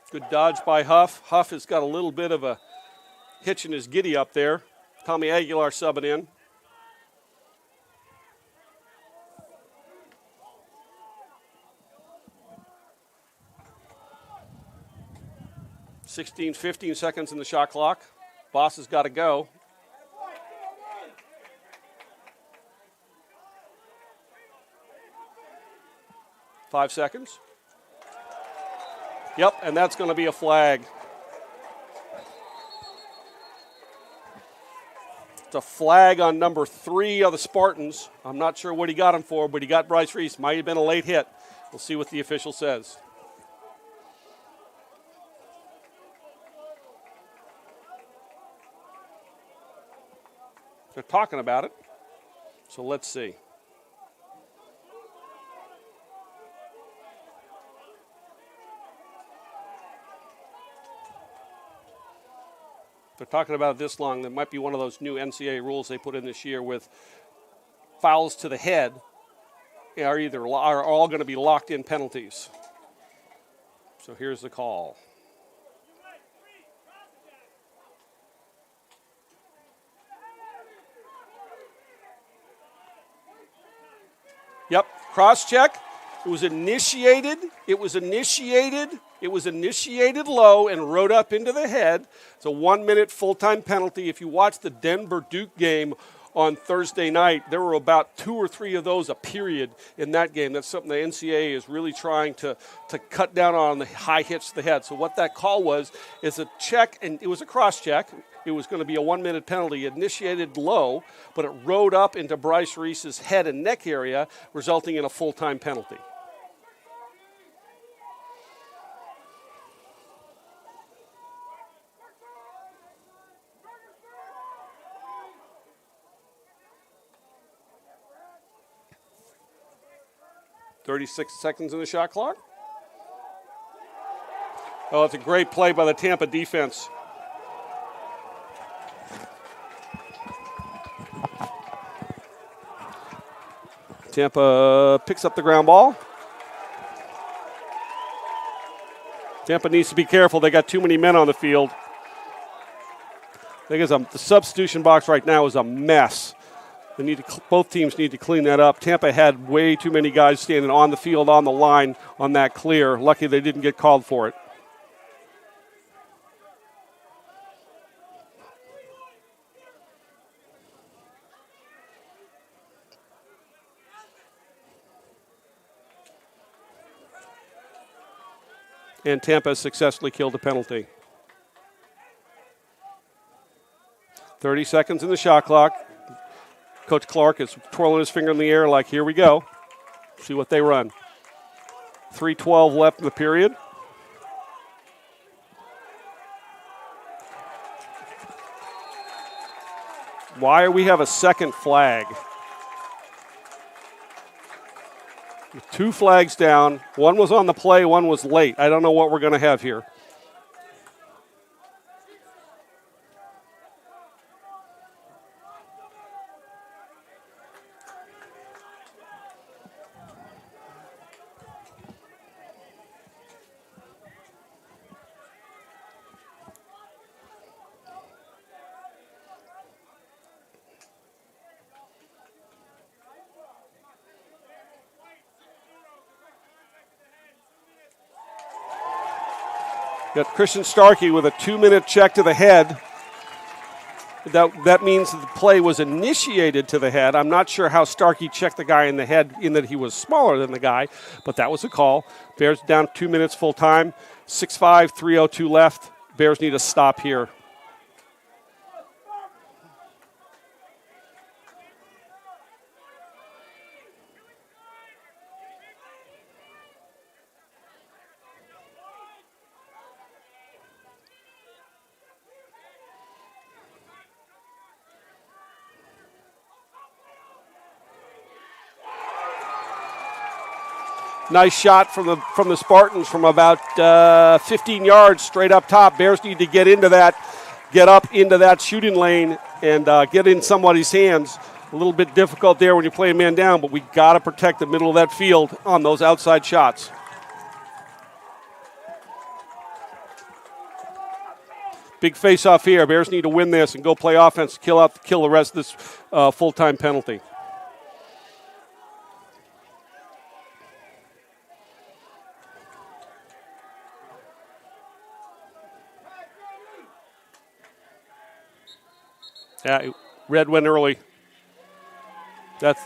Good dodge by Huff. Huff has got a little bit of a hitching his giddy up there. Tommy Aguilar subbing in. $15 seconds in the shot clock. Boss has got to go. Five seconds. Yep, and that's going to be a flag. It's a flag on number 3 of the Spartans. I'm not sure what he got him for, but he got Bryce Reese. Might have been a late hit. We'll see what the official says. They're talking about it, so let's see. They're talking about it this long. That might be one of those new NCAA rules they put in this year with fouls to the head are all going to be locked in penalties. So here's the call. Yep, cross check. It was initiated low and rode up into the head. It's a 1-minute full-time penalty. If you watch the Denver-Duke game on Thursday night, there were about 2 or 3 of those a period in that game. That's something the NCAA is really trying to cut down on, the high hits to the head. So what that call was is a check, and it was a cross check. It was going to be a 1-minute penalty. It initiated low, but it rode up into Bryce Reese's head and neck area, resulting in a full-time penalty. $36 seconds in the shot clock. Oh, it's a great play by the Tampa defense. Tampa picks up the ground ball. Tampa needs to be careful. They got too many men on the field. I think the substitution box right now is a mess. Both teams need to clean that up. Tampa had way too many guys standing on the field, on the line, on that clear. Lucky they didn't get called for it. And Tampa has successfully killed a penalty. 30 seconds in the shot clock. Coach Clark is twirling his finger in the air like, here we go. See what they run. 3:12 left in the period. Why do we have a second flag? With 2 flags down. One was on the play, one was late. I don't know what we're going to have here. Got Christian Starkey with a 2-minute check to the head. That means that the play was initiated to the head. I'm not sure how Starkey checked the guy in the head in that he was smaller than the guy, but that was a call. Bears down 2 minutes full time. 6:05, 3:02 left. Bears need a stop here. Nice shot from the Spartans from about 15 yards straight up top. Bears need to get up into that shooting lane and get in somebody's hands. A little bit difficult there when you play a man down, but we got to protect the middle of that field on those outside shots. Big face-off here. Bears need to win this and go play offense, kill the rest of this full-time penalty. Yeah, red went early. That's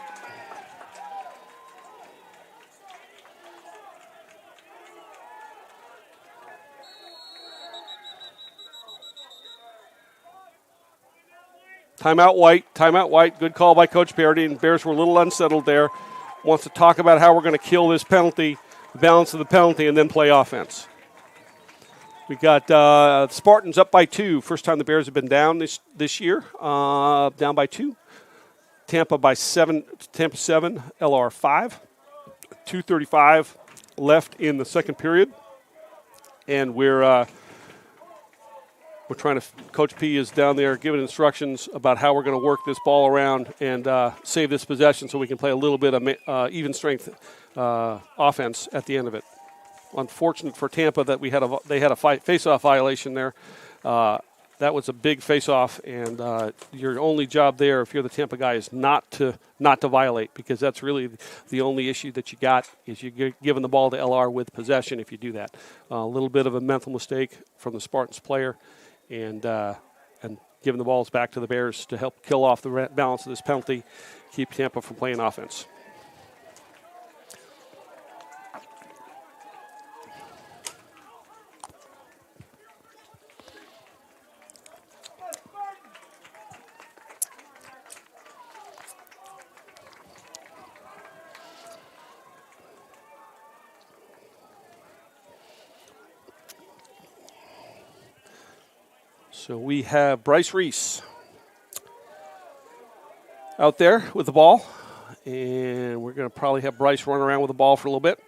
timeout White. Good call by Coach Parody, and Bears were a little unsettled there. Wants to talk about how we're going to kill this penalty, the balance of the penalty, and then play offense. We got Spartans up by 2. First time the Bears have been down this year, down by 2. Tampa by 7. Tampa 7, LR 5. 2:35 left in the second period, and we're trying to. Coach P is down there giving instructions about how we're going to work this ball around and save this possession, so we can play a little bit of even strength offense at the end of it. Unfortunate for Tampa that they had a face-off violation there. That was a big face-off, and your only job there, if you're the Tampa guy, is not to violate, because that's really the only issue that you got is you're giving the ball to LR with possession if you do that. A little bit of a mental mistake from the Spartans player, and giving the balls back to the Bears to help kill off the balance of this penalty, keep Tampa from playing offense. So we have Bryce Reese out there with the ball, and we're going to probably have Bryce run around with the ball for a little bit.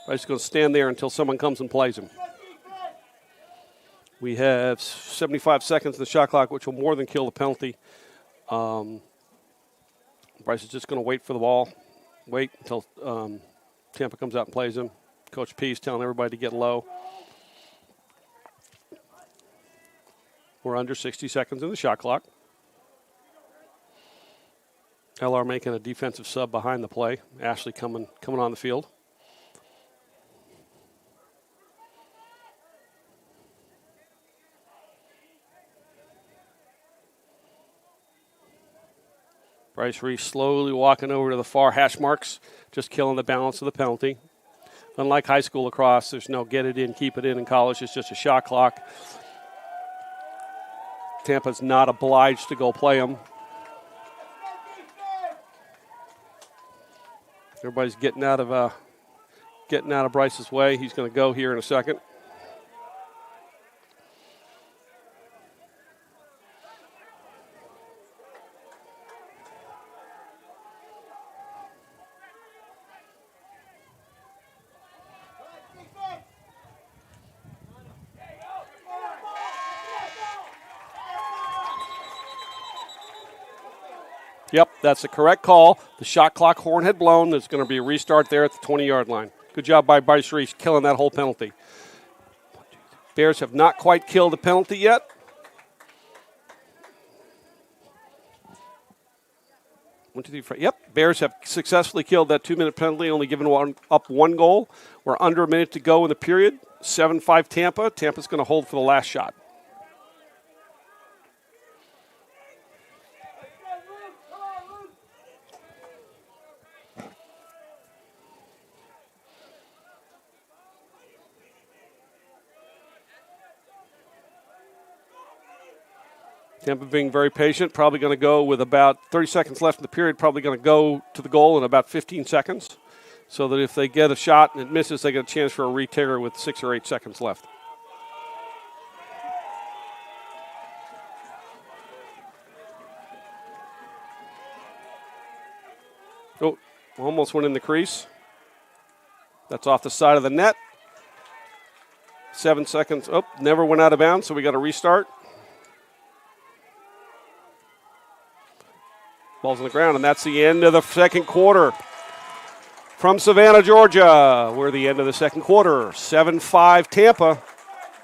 Bryce is going to stand there until someone comes and plays him. We have 75 seconds in the shot clock, which will more than kill the penalty. Bryce is just going to wait for the ball, wait until Tampa comes out and plays him. Coach P is telling everybody to get low. We're under 60 seconds in the shot clock. LR making a defensive sub behind the play. Ashley coming on the field. Bryce Reese slowly walking over to the far hash marks, just killing the balance of the penalty. Unlike high school lacrosse, there's no get it in, keep it in college. It's just a shot clock. Tampa's not obliged to go play them. Everybody's getting out of Bryce's way. He's going to go here in a second. Yep, that's the correct call. The shot clock horn had blown. There's going to be a restart there at the 20-yard line. Good job by Bryce Reese killing that whole penalty. Bears have not quite killed the penalty yet. Yep, Bears have successfully killed that 2-minute penalty, only given up one goal. We're under a minute to go in the period. 7-5 Tampa. Tampa's going to hold for the last shot. Tampa being very patient, probably going to go with about 30 seconds left in the period, probably going to go to the goal in about 15 seconds, so that if they get a shot and it misses, they get a chance for a re-tear with 6 or 8 seconds left. Oh, almost went in the crease. That's off the side of the net. 7 seconds. Oh, never went out of bounds, so we got a restart. Ball's on the ground, and that's the end of the second quarter. From Savannah, Georgia, we're the end of the second quarter. 7-5 Tampa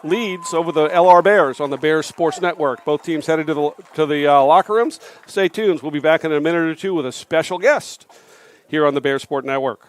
leads over the LR Bears on the Bears Sports Network. Both teams headed to the locker rooms. Stay tuned. We'll be back in a minute or two with a special guest here on the Bears Sport Network.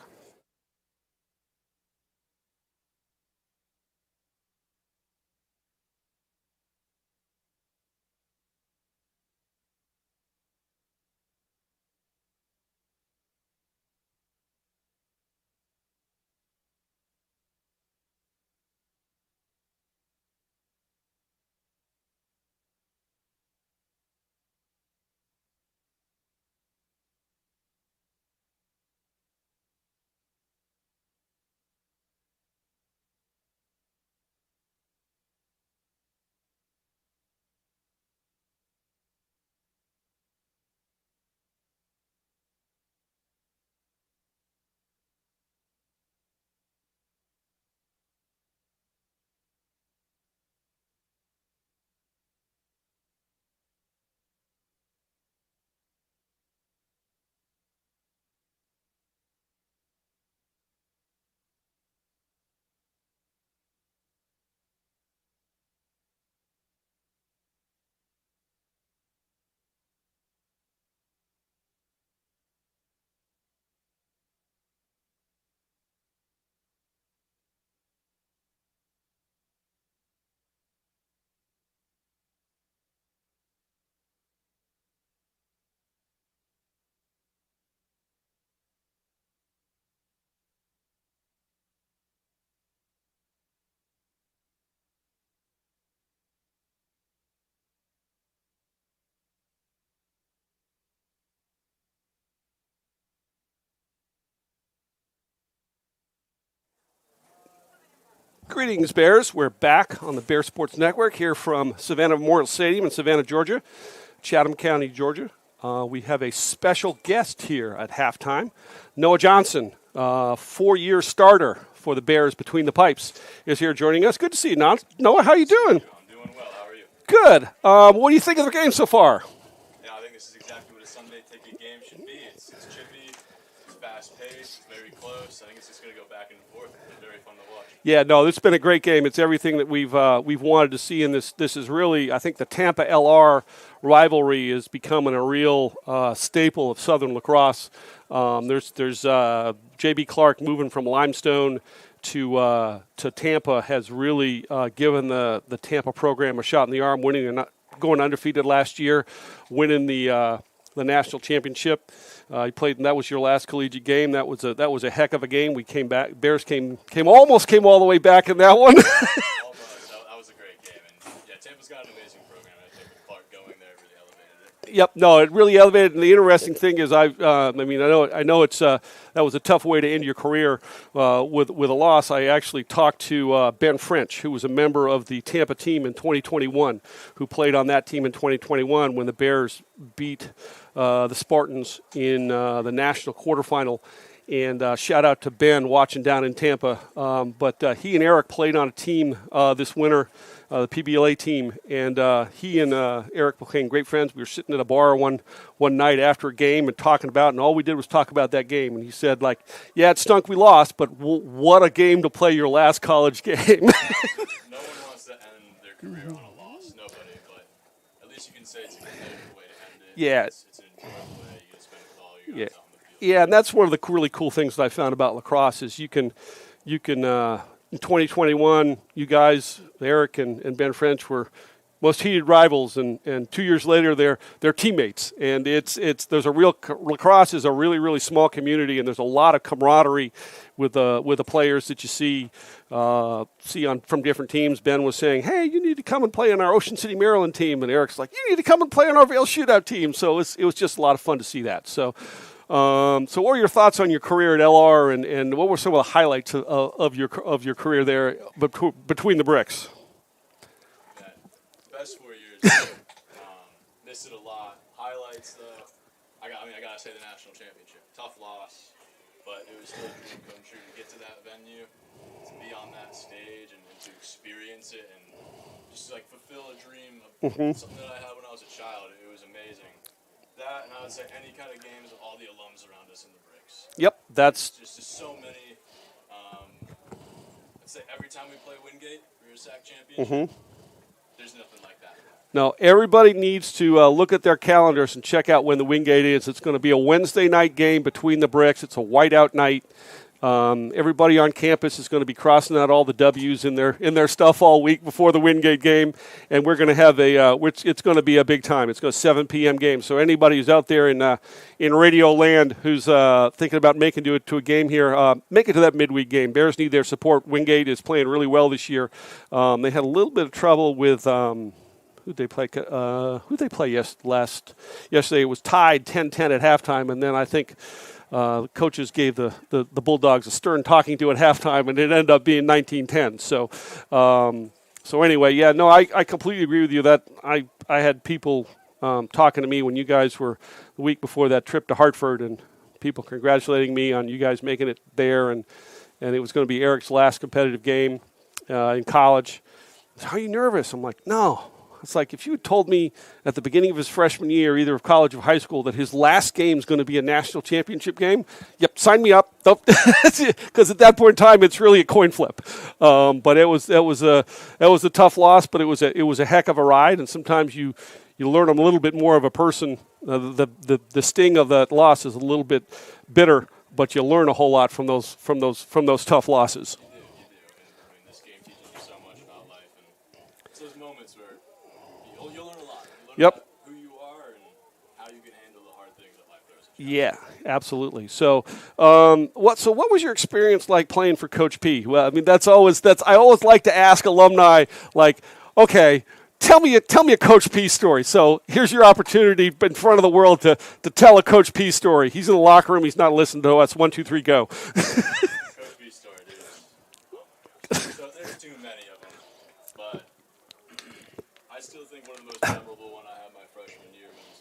Greetings, Bears. We're back on the Bears Sports Network here from Savannah Memorial Stadium in Savannah, Georgia, Chatham County, Georgia. We have a special guest here at halftime. Noah Johnson, 4-year starter for the Bears between the pipes, is here joining us. Good to see you, Noah. How you doing? I'm doing well. How are you? Good. What do you think of the game so far? Yeah, I think this is exactly what a Sunday ticket game should be. It's chippy, it's fast-paced, it's very close. I think it's just going to go back and forth. It's very fun to watch. Yeah, no, it's been a great game. It's everything that we've wanted to see in this. This is really, I think, the Tampa LR rivalry is becoming a real staple of Southern lacrosse. There's J.B. Clark moving from Limestone to Tampa has really given the Tampa program a shot in the arm, winning and going undefeated last year, winning the national championship. He played, and that was your last collegiate game. That was a heck of a game. We came back. Bears almost came all the way back in that one. Almost. That was a great game. And yeah, Tampa's got an amazing program. I think with Clark going there really elevated it. Yep. No, it really elevated. And the interesting thing is, I know it's that was a tough way to end your career with a loss. I actually talked to Ben French, who was a member of the Tampa team in 2021, who played on that team in 2021 when the Bears beat the Spartans in the national quarterfinal. And shout out to Ben watching down in Tampa. But he and Eric played on a team this winter, the PBLA team. And he and Eric became great friends. We were sitting at a bar one night after a game and talking about, and all we did was talk about that game. And he said, like, yeah, it stunk we lost, but what a game to play your last college game. No one wants to end their career on a loss. Nobody. But at least you can say it's a good way to end it. Yeah. It's an enjoyable way. You get to spend it with all your guys on the field. Yeah, and that's one of the really cool things that I found about lacrosse is you can in 2021, you guys, Eric and Ben French, were most heated rivals, and 2 years later they're teammates. And lacrosse is a really small community, and there's a lot of camaraderie with the players that you see from different teams. Ben was saying, "Hey, you need to come and play on our Ocean City, Maryland team," and Eric's like, "You need to come and play on our Vail Shootout team." So it was just a lot of fun to see that. So what were your thoughts on your career at LR, and what were some of the highlights of your career there between the bricks? Best 4 years. Missed it a lot. Highlights though. I gotta say the national championship. Tough loss, but it was still a dream come true to get to that venue, to be on that stage, and to experience it, and just like fulfill a dream of something that I had when I was a child. It was amazing. That, and I would say any kind of games, all the alums around us in the bricks. Yep, that's Just so many. Let's say every time we play Wingate for your SAC championship, there's nothing like that. no. Everybody needs to look at their calendars and check out when the Wingate is. It's going to be a Wednesday night game between the bricks. It's a whiteout night. Everybody on campus is going to be crossing out all the W's in their stuff all week before the Wingate game, and we're going to have it's going to be a big time. It's going to 7 p.m. game. So anybody who's out there in radio land who's thinking about making it to a game here, make it to that midweek game. Bears need their support. Wingate is playing really well this year. They had a little bit of trouble with. Who'd they play yesterday? It was tied 10-10 at halftime, and then I think the coaches gave the Bulldogs a stern talking to at halftime, and it ended up being 19-10. So anyway, yeah, no, I completely agree with you that I had people talking to me when you guys were the week before that trip to Hartford, and people congratulating me on you guys making it there, and it was going to be Eric's last competitive game in college. How are you nervous? I'm like, no. It's like if you had told me at the beginning of his freshman year, either of college or high school, that his last game is going to be a national championship game, yep, sign me up. Because at that point in time, it's really a coin flip. But it was a tough loss, but it was a heck of a ride. And sometimes you learn a little bit more of a person. The sting of that loss is a little bit bitter, but you learn a whole lot from those tough losses. You'll learn a lot. Yep. About who you are and how you can handle the hard things that life throws at you. Yeah, absolutely. So, what was your experience like playing for Coach P? Well, I mean, I always like to ask alumni, like, okay, tell me a Coach P story. So here's your opportunity in front of the world to tell a Coach P story. He's in the locker room. He's not listening to us. 1, 2, 3, go. Coach P story, dude. So there's too many of them, but I still think one of the most memorable one I had my freshman year was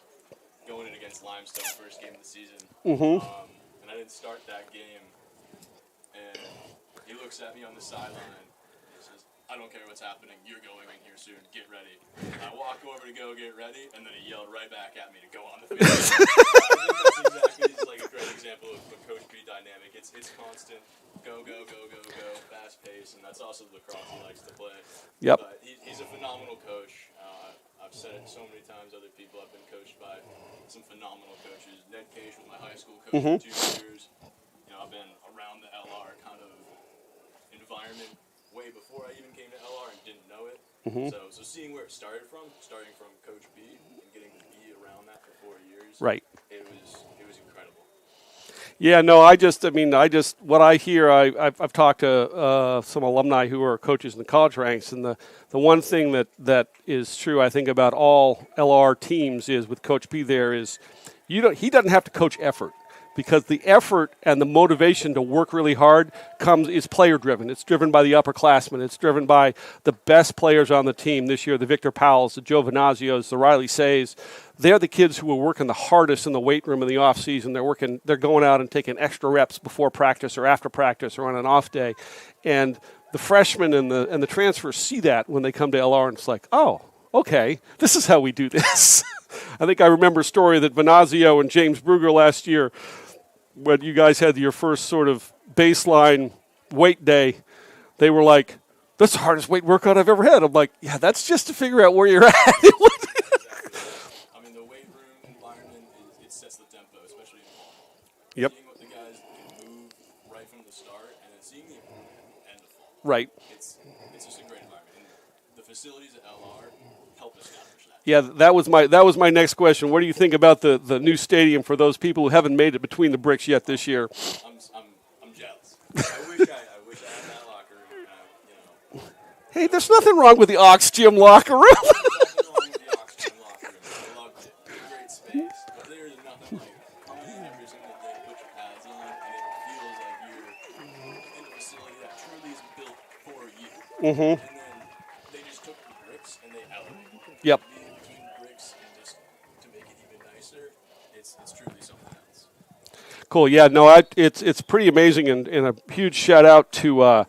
going in against Limestone, first game of the season. And I didn't start that game. And he looks at me on the sideline. He says, "I don't care what's happening. You're going in here soon. Get ready." And I walk over to go get ready, and then he yelled right back at me to go on the field. I think that's exactly like a great example of a Coach B dynamic. It's constant. Go, go, go, go, go, fast pace, and that's also the lacrosse he likes to play. Yep. But he's a phenomenal coach. I've said it so many times. Other people have been coached by some phenomenal coaches. Ned Cage was my high school coach for 2 years. I've been around the LR kind of environment way before I even came to LR and didn't know it. So seeing where it started from, starting from Coach B and getting to be around that for 4 years, right? It was incredible. Yeah, no, what I hear, I've talked to some alumni who are coaches in the college ranks, and the one thing that is true, I think, about all LR teams is with Coach P there is he doesn't have to coach effort, because the effort and the motivation to work really hard is player driven. It's driven by the upperclassmen. It's driven by the best players on the team this year, the Victor Powells, the Joe Vanazios, the Riley Says. They're the kids who are working the hardest in the weight room in the off season. They're going out and taking extra reps before practice or after practice or on an off day. And the freshmen and the transfers see that when they come to LR, and it's like, oh, okay, this is how we do this. I think I remember a story that Venazio and James Bruger last year, when you guys had your first sort of baseline weight day, they were like, "That's the hardest weight workout I've ever had." I'm like, "Yeah, that's just to figure out where you're at." I mean, the weight room environment it sets the tempo, especially in fall. Yep. Seeing what the guys can move right from the start, and then seeing the improvement at the end of fall. Right. It's just a great environment. And the facilities at LR help establish that. Yeah, that was my next question. What do you think about the new stadium for those people who haven't made it between the bricks yet this year? I'm jealous. I wish I had that locker room. Hey, there's nothing wrong with the Ox Gym locker room. There's nothing wrong with the Oxygen locker room. I loved it. Great space. But there's nothing like coming in every single day, put your pads on, and it feels like you're in a facility that truly is built for you. And then they just took the bricks and they elevated it. Yep. Between bricks and just to make it even nicer, it's truly something else. Cool. Yeah. No, it's pretty amazing, and a huge shout out to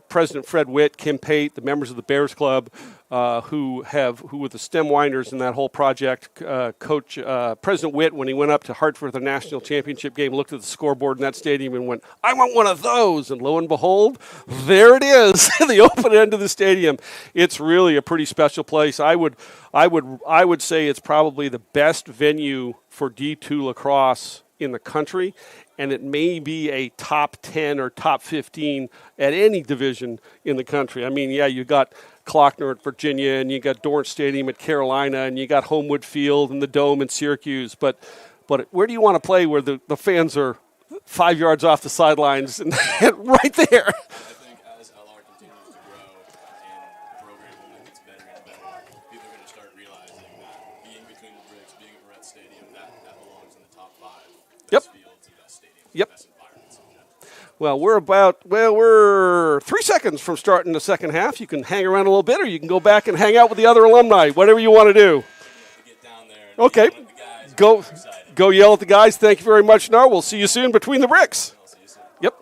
President Fred Witt, Kim Pate, the members of the Bears Club. who were the stem winders in that whole project. Coach President Witt, when he went up to Hartford for the national championship game, looked at the scoreboard in that stadium and went, "I want one of those." And lo and behold, there it is, the open end of the stadium. It's really a pretty special place. I would say it's probably the best venue for D2 lacrosse in the country, and it may be a top 10 or top 15 at any division in the country. I mean, yeah, you got Klockner at Virginia, and you got Dorrance Stadium at Carolina, and you got Homewood Field and the Dome in Syracuse. But where do you want to play where the fans are 5 yards off the sidelines and right there? I think as LR continues to grow and programming gets better and better, people are going to start realizing that being between the bricks, being at Brett Stadium, that belongs in the top 5 best fields and best stadiums, and best environments. Well, we're 3 seconds from starting the second half. You can hang around a little bit, or you can go back and hang out with the other alumni, whatever you want to do. Get down there and okay, go yell at the guys. Thank you very much, Nar. We'll see you soon between the bricks. I'll see you soon. Yep.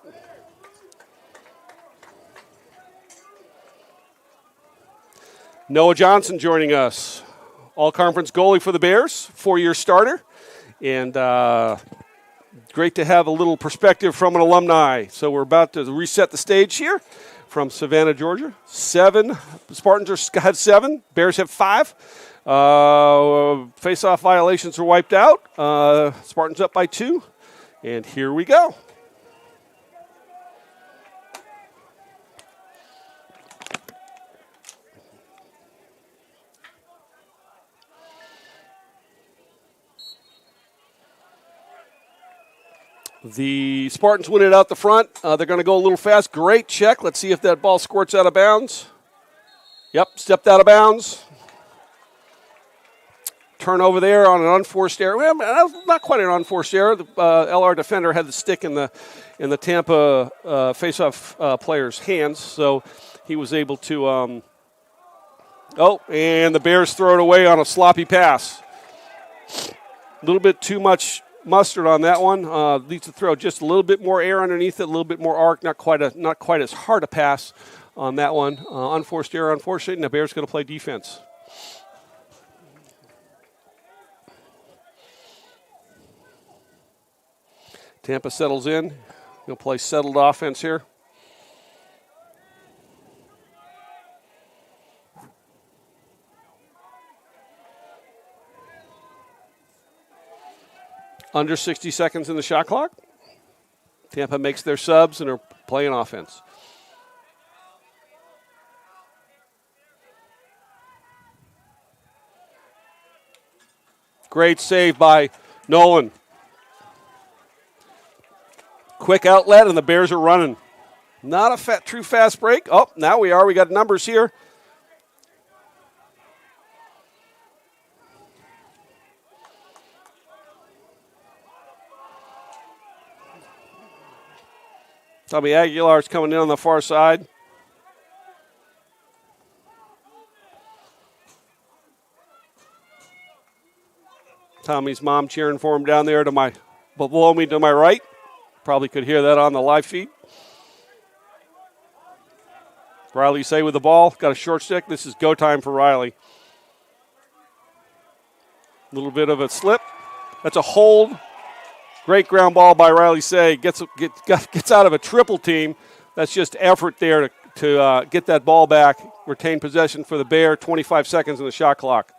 Noah Johnson joining us, all-conference goalie for the Bears, 4-year starter, and great to have a little perspective from an alumni. So we're about to reset the stage here from Savannah, Georgia. 7. The Spartans have 7. Bears have 5. Face-off violations are wiped out. Spartans up by 2. And here we go. The Spartans win it out the front. They're going to go a little fast. Great check. Let's see if that ball squirts out of bounds. Yep, stepped out of bounds. Turnover there on an unforced error. Well, not quite an unforced error. The LR defender had the stick in the Tampa faceoff player's hands, so he was able to. And the Bears throw it away on a sloppy pass. A little bit too much mustard on that one. Needs to throw just a little bit more air underneath it, a little bit more arc. Not quite as hard a pass on that one. Unforced error, unfortunately, and the Bears going to play defense. Tampa settles in. Going to play settled offense here. Under 60 seconds in the shot clock. Tampa makes their subs and are playing offense. Great save by Nolan. Quick outlet, and the Bears are running. Not a true fast break. Oh, now we are. We got numbers here. Tommy Aguilar's coming in on the far side. Tommy's mom cheering for him down there below me to my right. Probably could hear that on the live feed. Riley Say with the ball. Got a short stick. This is go time for Riley. A little bit of a slip. That's a hold. Great ground ball by Riley Say. Gets out of a triple team. That's just effort there to get that ball back. Retain possession for the Bear. 25 seconds in the shot clock.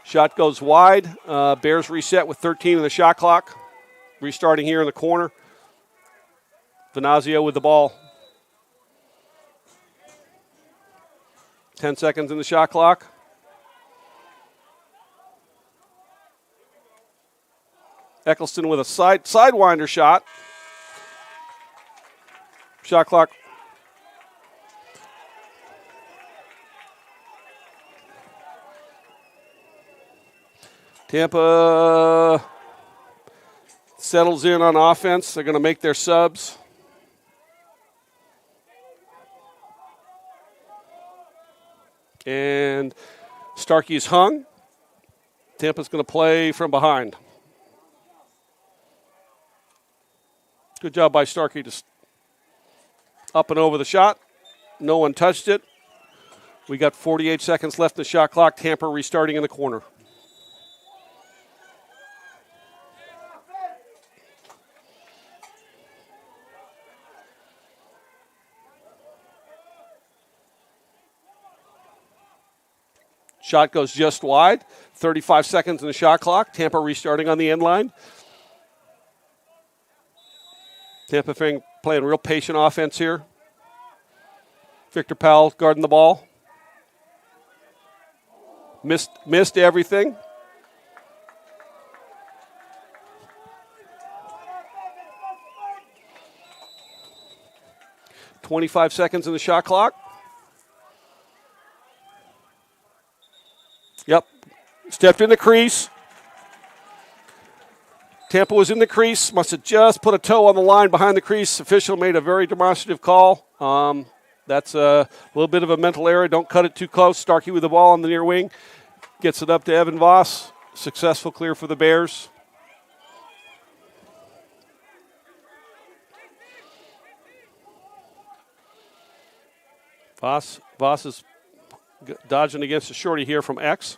Shot goes wide. Bears reset with 13 in the shot clock. Restarting here in the corner. Venazio with the ball. 10 seconds in the shot clock. Eccleston with a sidewinder shot. Shot clock. Tampa settles in on offense. They're going to make their subs. And Starkey's hung. Tampa's going to play from behind. Good job by Starkey to up and over the shot. No one touched it. We got 48 seconds left in the shot clock. Tampa restarting in the corner. Shot goes just wide. 35 seconds in the shot clock. Tampa restarting on the end line. Tampa playing real patient offense here. Victor Powell guarding the ball. Missed everything. .25 seconds in the shot clock. Yep. Stepped in the crease. Tampa was in the crease. Must have just put a toe on the line behind the crease. Official made a very demonstrative call. That's a little bit of a mental error. Don't cut it too close. Starkey with the ball on the near wing. Gets it up to Evan Voss. Successful clear for the Bears. Voss is dodging against a shorty here from X.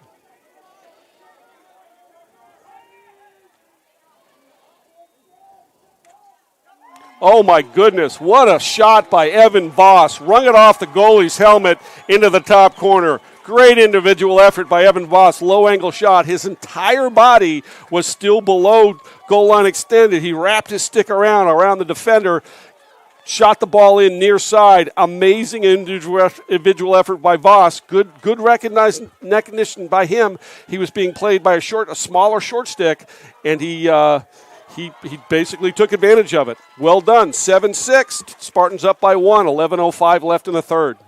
Oh, my goodness. What a shot by Evan Voss. Rung it off the goalie's helmet into the top corner. Great individual effort by Evan Voss. Low-angle shot. His entire body was still below goal line extended. He wrapped his stick around the defender, shot the ball in near side. Amazing individual effort by Voss. Good recognition by him. He was being played by a smaller short stick, and he basically took advantage of it. Well done. 7-6. Spartans up by 1. 11:05 left in the third.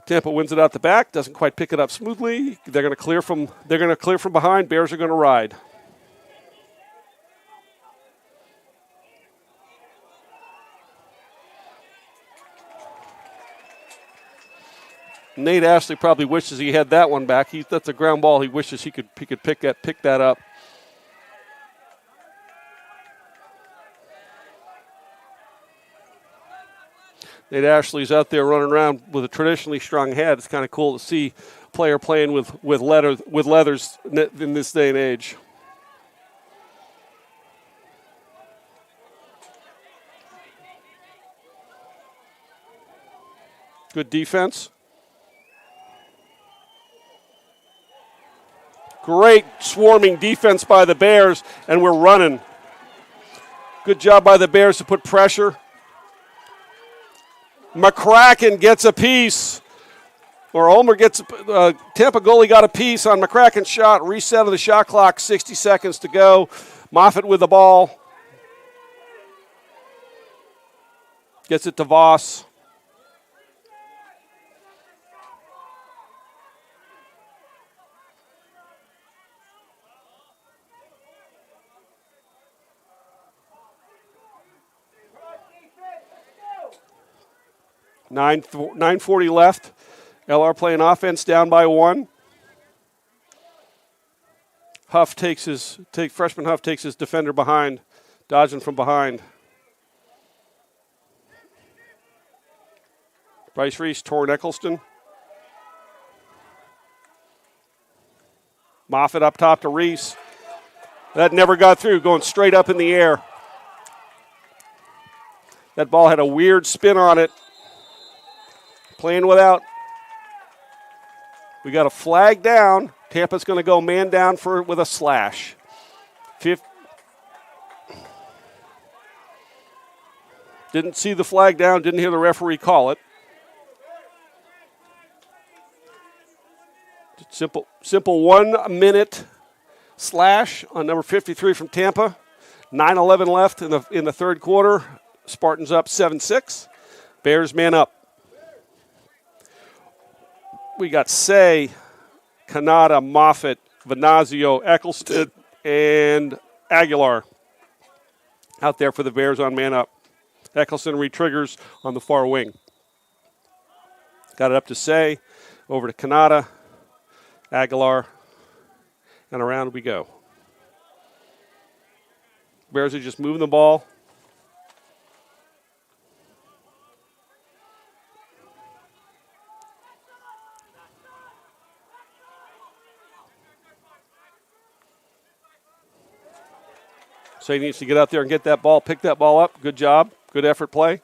Tampa wins it out the back. Doesn't quite pick it up smoothly. They're going to clear from behind. Bears are going to ride. Nate Ashley probably wishes he had that one back. That's a ground ball. He wishes he could pick that up. Nate Ashley's out there running around with a traditionally strong head. It's kind of cool to see a player playing with leathers in this day and age. Good defense. Great swarming defense by the Bears, and we're running. Good job by the Bears to put pressure. McCracken gets a piece, or Ulmer gets Tampa goalie got a piece on McCracken's shot. Reset of the shot clock, 60 seconds to go. Moffitt with the ball. Gets it to Voss. $9:40 left. LR playing offense down by 1. Freshman Huff takes his defender behind, dodging from behind. Bryce Reese, Torrin Eccleston. Moffitt up top to Reese. That never got through, going straight up in the air. That ball had a weird spin on it. Playing without. We got a flag down. Tampa's going to go man down with a slash. Didn't see the flag down. Didn't hear the referee call it. Simple 1 minute slash on number 53 from Tampa. 9:11 left in the third quarter. Spartans up 7-6. Bears man up. We got Say, Kanata, Moffitt, Venazio, Eccleston, and Aguilar out there for the Bears on man up. Eccleston re-triggers on the far wing. Got it up to Say, over to Kanata, Aguilar, and around we go. Bears are just moving the ball. So he needs to get out there and get that ball, pick that ball up. Good job. Good effort play.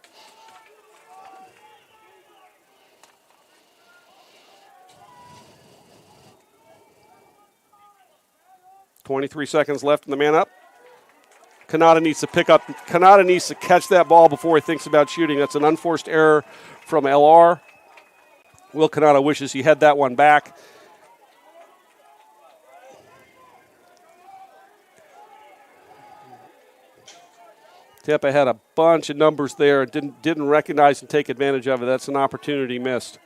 .23 seconds left in the man up. Kanata needs to Kanata needs to catch that ball before he thinks about shooting. That's an unforced error from LR. Will Kanata wishes he had that one back. Tampa had a bunch of numbers there, didn't recognize and take advantage of it. That's an opportunity missed.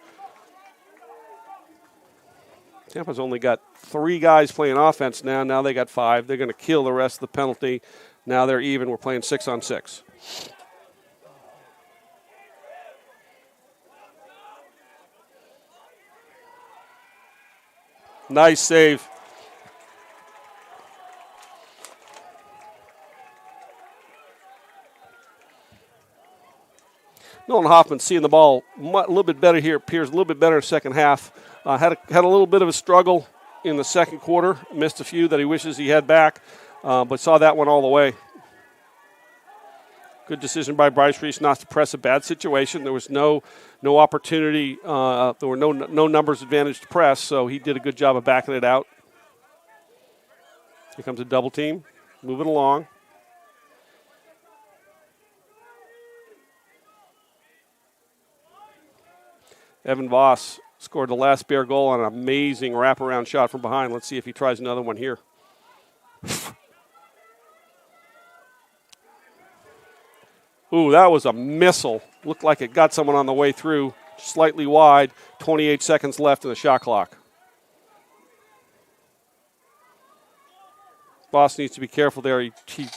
Tampa's only got 3 guys playing offense now. Now they got 5. They're going to kill the rest of the penalty. Now they're even. We're playing 6-on-6. Nice save. Nolan Hoffman seeing the ball a little bit better here. Appears a little bit better in the second half. Had a little bit of a struggle in the second quarter. Missed a few that he wishes he had back, but saw that one all the way. Good decision by Bryce Reese not to press a bad situation. There was no opportunity. There were no numbers advantage to press, so he did a good job of backing it out. Here comes a double team. Moving along. Evan Voss scored the last Bear goal on an amazing wraparound shot from behind. Let's see if he tries another one here. Ooh, that was a missile. Looked like it got someone on the way through. Slightly wide. 28 seconds left in the shot clock. Voss needs to be careful there. He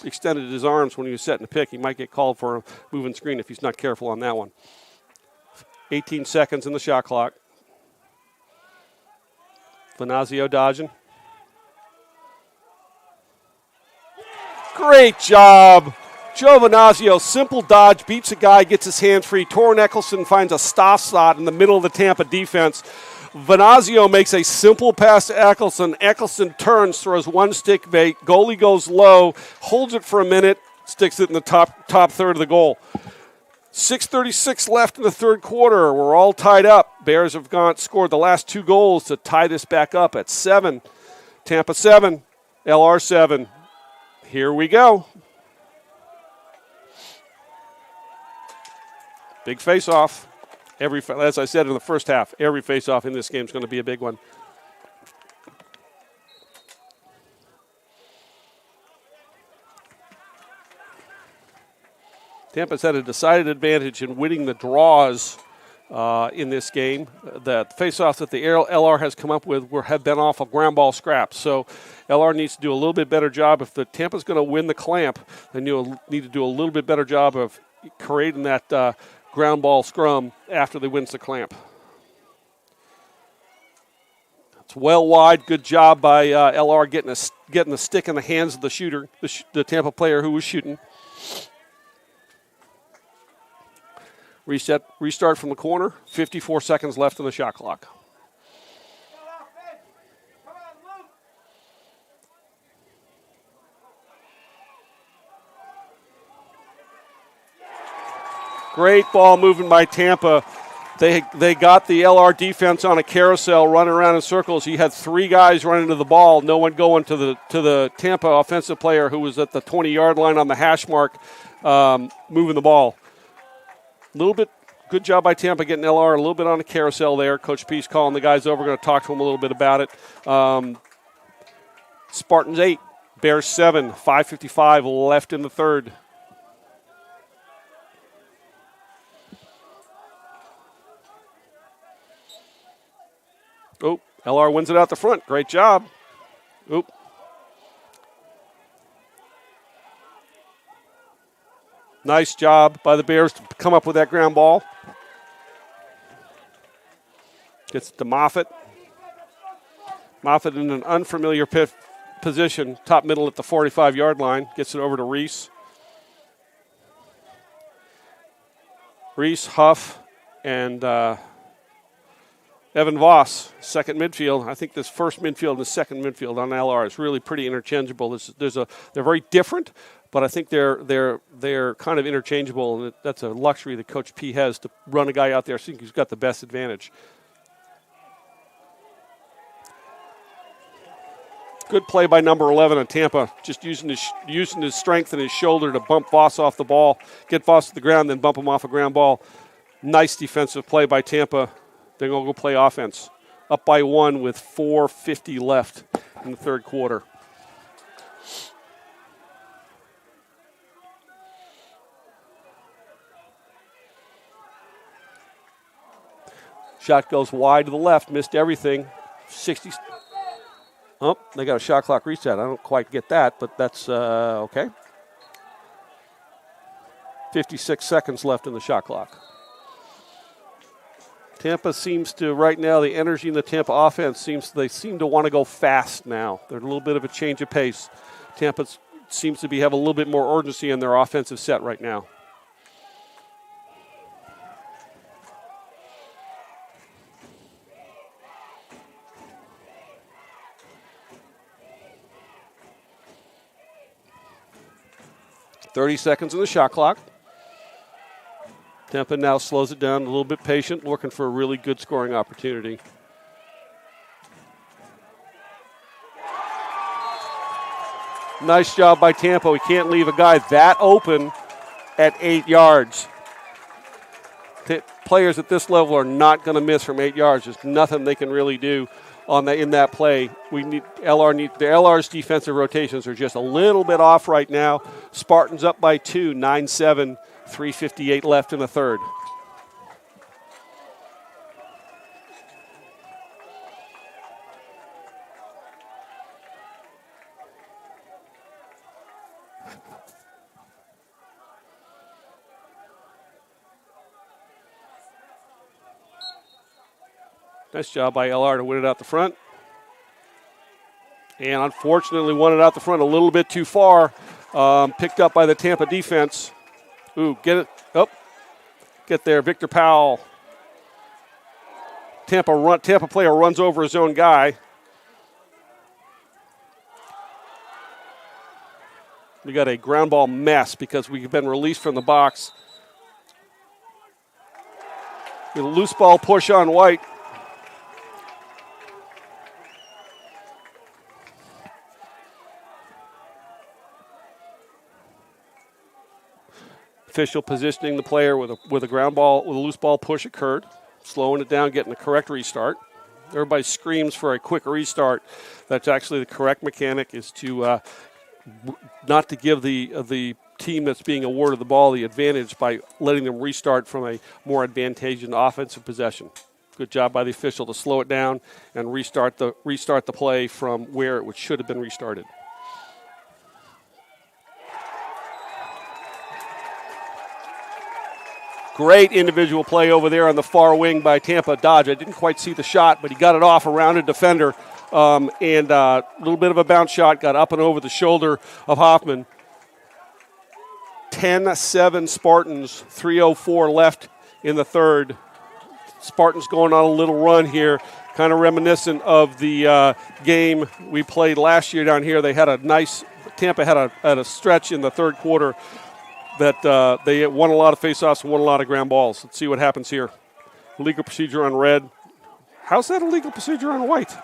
extended his arms when he was setting the pick. He might get called for a moving screen if he's not careful on that one. 18 seconds in the shot clock. Venazio dodging. Great job. Joe Venazio, simple dodge, beats a guy, gets his hands free. Torrin Eccleston finds a stop slot in the middle of the Tampa defense. Venazio makes a simple pass to Eccleston. Eccleston turns, throws one stick bait. Goalie goes low, holds it for a minute, sticks it in the top third of the goal. 6:36 left in the third quarter. We're all tied up. Bears have scored the last 2 goals to tie this back up at 7. Tampa 7, LR 7. Here we go. Big face-off. As I said in the first half, every face-off in this game is going to be a big one. Tampa's had a decided advantage in winning the draws in this game. The face-offs that the LR has come up with have been off of ground ball scraps. So LR needs to do a little bit better job. If the Tampa's going to win the clamp, then you'll need to do a little bit better job of creating that ground ball scrum after they wins the clamp. It's well wide. Good job by LR getting the stick in the hands of the shooter, the Tampa player who was shooting. Restart from the corner. 54 seconds left in the shot clock. Great ball moving by Tampa. They got the LR defense on a carousel, running around in circles. He had 3 guys running to the ball, no one going to the Tampa offensive player who was at the 20-yard line on the hash mark, moving the ball. A little bit good job by Tampa getting LR a little bit on a carousel there. Coach Peace calling the guys over. Going to talk to him a little bit about it. Spartans 8, Bears 7, 5:55 left in the third. Oh, LR wins it out the front. Great job. Oop. Nice job by the Bears to come up with that ground ball. Gets it to Moffitt. Moffitt in an unfamiliar position, top middle at the 45-yard line. Gets it over to Reese. Reese, Huff, and Evan Voss, second midfield. I think this first midfield and the second midfield on LR is really pretty interchangeable. They're very different, but I think they're kind of interchangeable, and that's a luxury that Coach P has to run a guy out there. I think he's got the best advantage. Good play by number 11 of Tampa, just using his strength and his shoulder to bump Voss off the ball, get Voss to the ground, then bump him off a ground ball. Nice defensive play by Tampa. They're going to go play offense. Up by 1 with 4:50 left in the third quarter. Shot goes wide to the left, missed everything. 60. Oh, they got a shot clock reset. I don't quite get that, but that's okay. 56 seconds left in the shot clock. Tampa seems to, right now, the energy in the Tampa offense they seem to want to go fast now. There's a little bit of a change of pace. Tampa seems to have a little bit more urgency in their offensive set right now. .30 seconds in the shot clock. Tampa now slows it down, a little bit patient, looking for a really good scoring opportunity. Nice job by Tampa. We can't leave a guy that open at 8 yards. Players at this level are not going to miss from 8 yards. There's nothing they can really do in that play. The LR's defensive rotations are just a little bit off right now. Spartans up by 2, 9-7, 3:58 left in the third. Nice job by LR to win it out the front. And unfortunately won it out the front a little bit too far. Picked up by the Tampa defense. Ooh, get it. Oh, get there. Victor Powell. Tampa player runs over his own guy. We got a ground ball mess because we've been released from the box. With a loose ball push on White. Official positioning the player with a ground ball, with a loose ball push occurred, slowing it down, getting the correct restart. Everybody screams for a quick restart. That's actually the correct mechanic, is to not to give the team that's being awarded the ball the advantage by letting them restart from a more advantageous offensive possession. Good job by the official to slow it down and restart the play from where it should have been restarted. Great individual play over there on the far wing by Tampa. Dodge. I didn't quite see the shot, but he got it off a rounded defender. And a little bit of a bounce shot, got up and over the shoulder of Hoffman. 10-7 Spartans, 3:04 left in the third. Spartans going on a little run here, kind of reminiscent of the game we played last year down here. They had Tampa had a stretch in the third quarter that they won a lot of faceoffs and won a lot of ground balls. Let's see what happens here. Illegal procedure on red. How's that illegal procedure on white?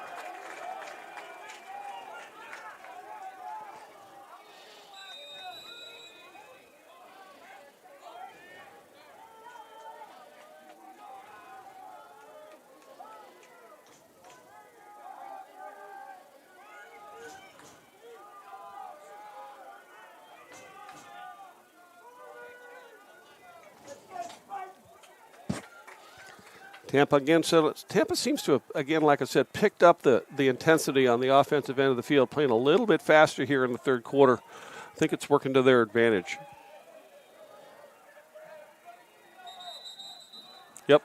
Tampa seems to have, again, like I said, picked up the intensity on the offensive end of the field, playing a little bit faster here in the third quarter. I think it's working to their advantage. Yep.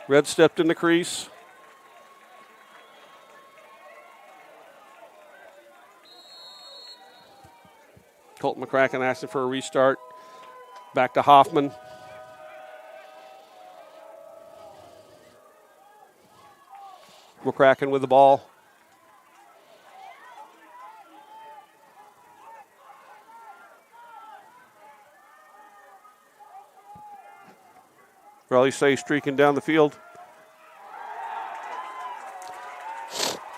Red stepped in the crease. Colton McCracken asking for a restart. Back to Hoffman. McCracken with the ball. Riley Say streaking down the field.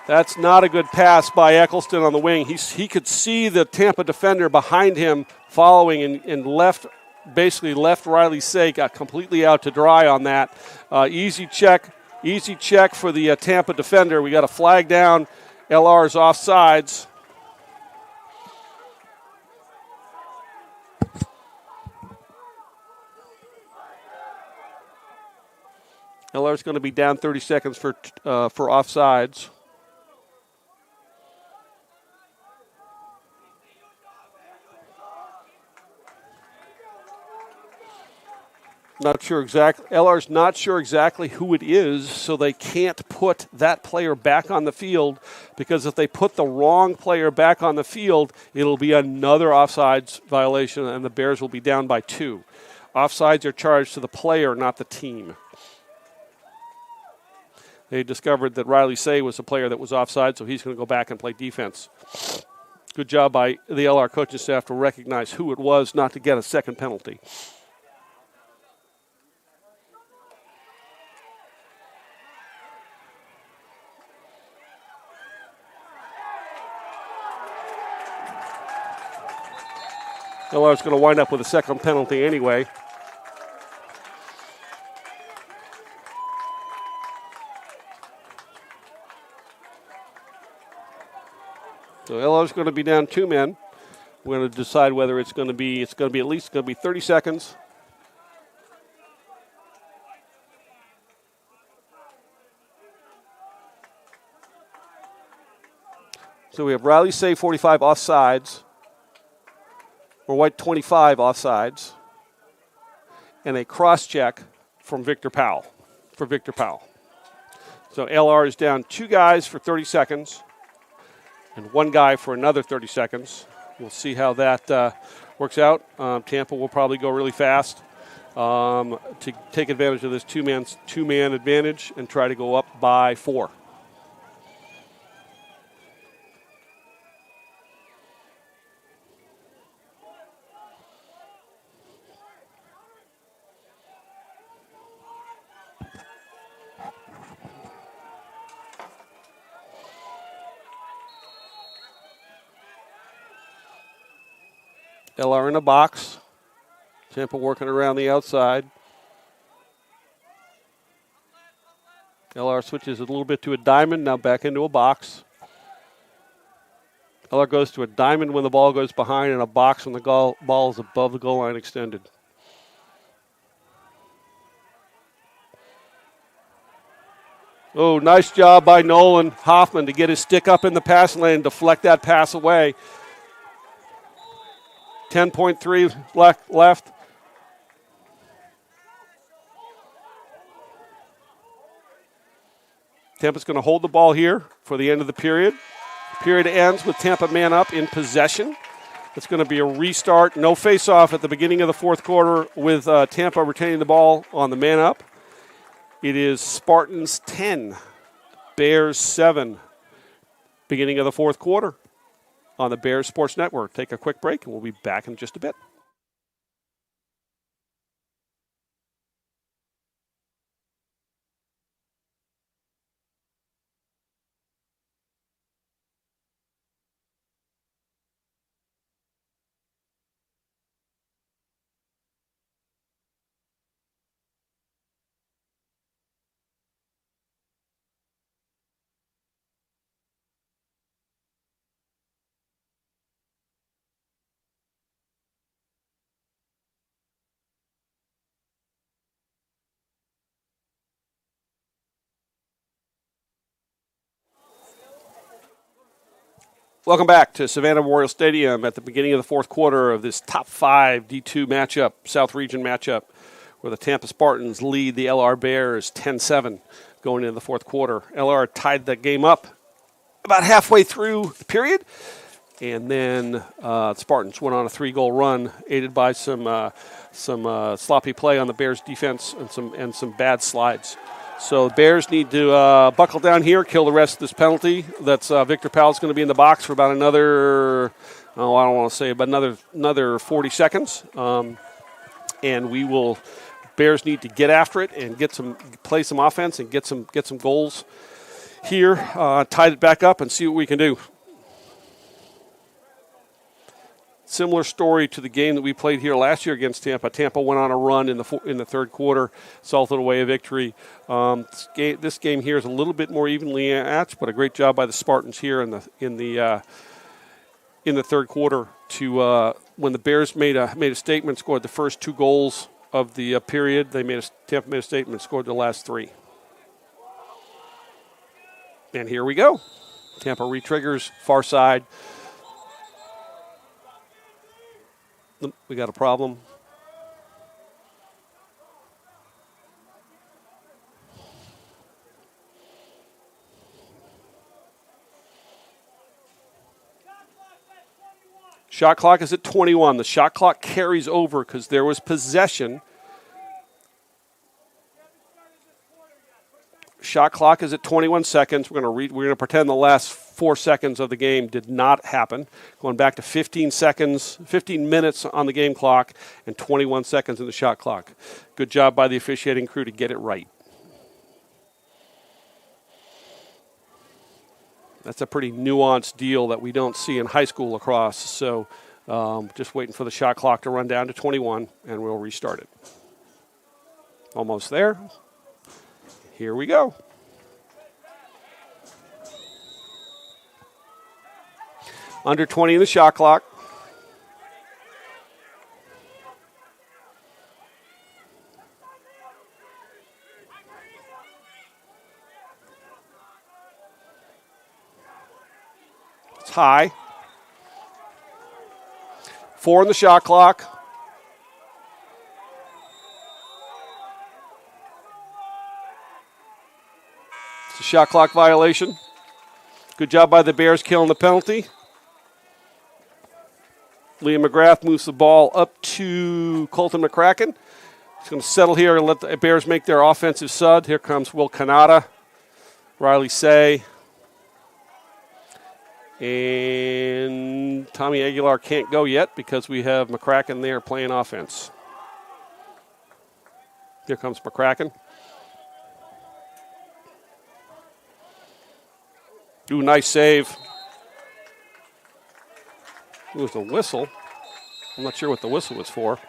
That's not a good pass by Eccleston on the wing. He could see the Tampa defender behind him following and basically left Riley Say, got completely out to dry on that. Easy check for the Tampa defender. We got a flag down. LR's offsides. LR's going to be down 30 seconds for offsides. Not sure exactly. LR's not sure exactly who it is, so they can't put that player back on the field, because if they put the wrong player back on the field, it'll be another offsides violation, and the Bears will be down by 2. Offsides are charged to the player, not the team. They discovered that Riley Say was a player that was offside, so he's going to go back and play defense. Good job by the LR coaching staff to recognize who it was, not to get a second penalty. LR is going to wind up with a second penalty anyway. So LR's going to be down 2 men. We're going to decide whether it's going to be at least 30 seconds. So we have Riley Say 45 offsides, or White 25 offsides, and a cross check from Victor Powell. So LR is down 2 guys for 30 seconds. And 1 guy for another 30 seconds. We'll see how that works out. Tampa will probably go really fast to take advantage of this two-man advantage and try to go up by 4. LR in a box. Tampa working around the outside. LR switches a little bit to a diamond, now back into a box. LR goes to a diamond when the ball goes behind and a box when the ball is above the goal line extended. Oh, nice job by Nolan Hoffman to get his stick up in the passing lane and deflect that pass away. 10.3 left. Tampa's going to hold the ball here for the end of the period. Period ends with Tampa man up in possession. It's going to be a restart, no face-off at the beginning of the fourth quarter with Tampa retaining the ball on the man up. It is Spartans 10, Bears 7, beginning of the fourth quarter on the Bears Sports Network. Take a quick break, and we'll be back in just a bit. Welcome back to Savannah Memorial Stadium at the beginning of the fourth quarter of this top 5 D2 matchup, South Region matchup, where the Tampa Spartans lead the LR Bears 10-7 going into the fourth quarter. LR tied the game up about halfway through the period. And then Spartans went on a 3-goal run, aided by some sloppy play on the Bears' defense and some bad slides. So the Bears need to buckle down here, kill the rest of this penalty. That's Victor Powell's going to be in the box for about another, I don't want to say, but another 40 seconds. And Bears need to get after it and play some offense and get some goals here. Tied it back up and see what we can do. Similar story to the game that we played here last year against Tampa. Tampa went on a run in the third quarter, salted away a victory. This game here is a little bit more evenly matched, but a great job by the Spartans here in the third quarter to when the Bears made a statement, scored the first 2 goals of the period. Tampa made a statement, scored the last 3. And here we go. Tampa re-triggers, far side. We got a problem. Shot clock is at 21. The shot clock carries over because there was possession. Shot clock is at 21 seconds. We're going to pretend the last 4 seconds of the game did not happen. Going back to 15 minutes on the game clock and 21 seconds in the shot clock. Good job by the officiating crew to get it right. That's a pretty nuanced deal that we don't see in high school lacrosse. So just waiting for the shot clock to run down to 21 and we'll restart it. Almost there. Here we go. Under 20 in the shot clock. It's high. 4 in the shot clock. Shot clock violation. Good job by the Bears killing the penalty. Liam McGrath moves the ball up to Colton McCracken. He's going to settle here and let the Bears make their offensive sub. Here comes Will Kanata, Riley Say, and Tommy Aguilar can't go yet because we have McCracken there playing offense. Here comes McCracken. Ooh, nice save. It was a whistle. I'm not sure what the whistle was for.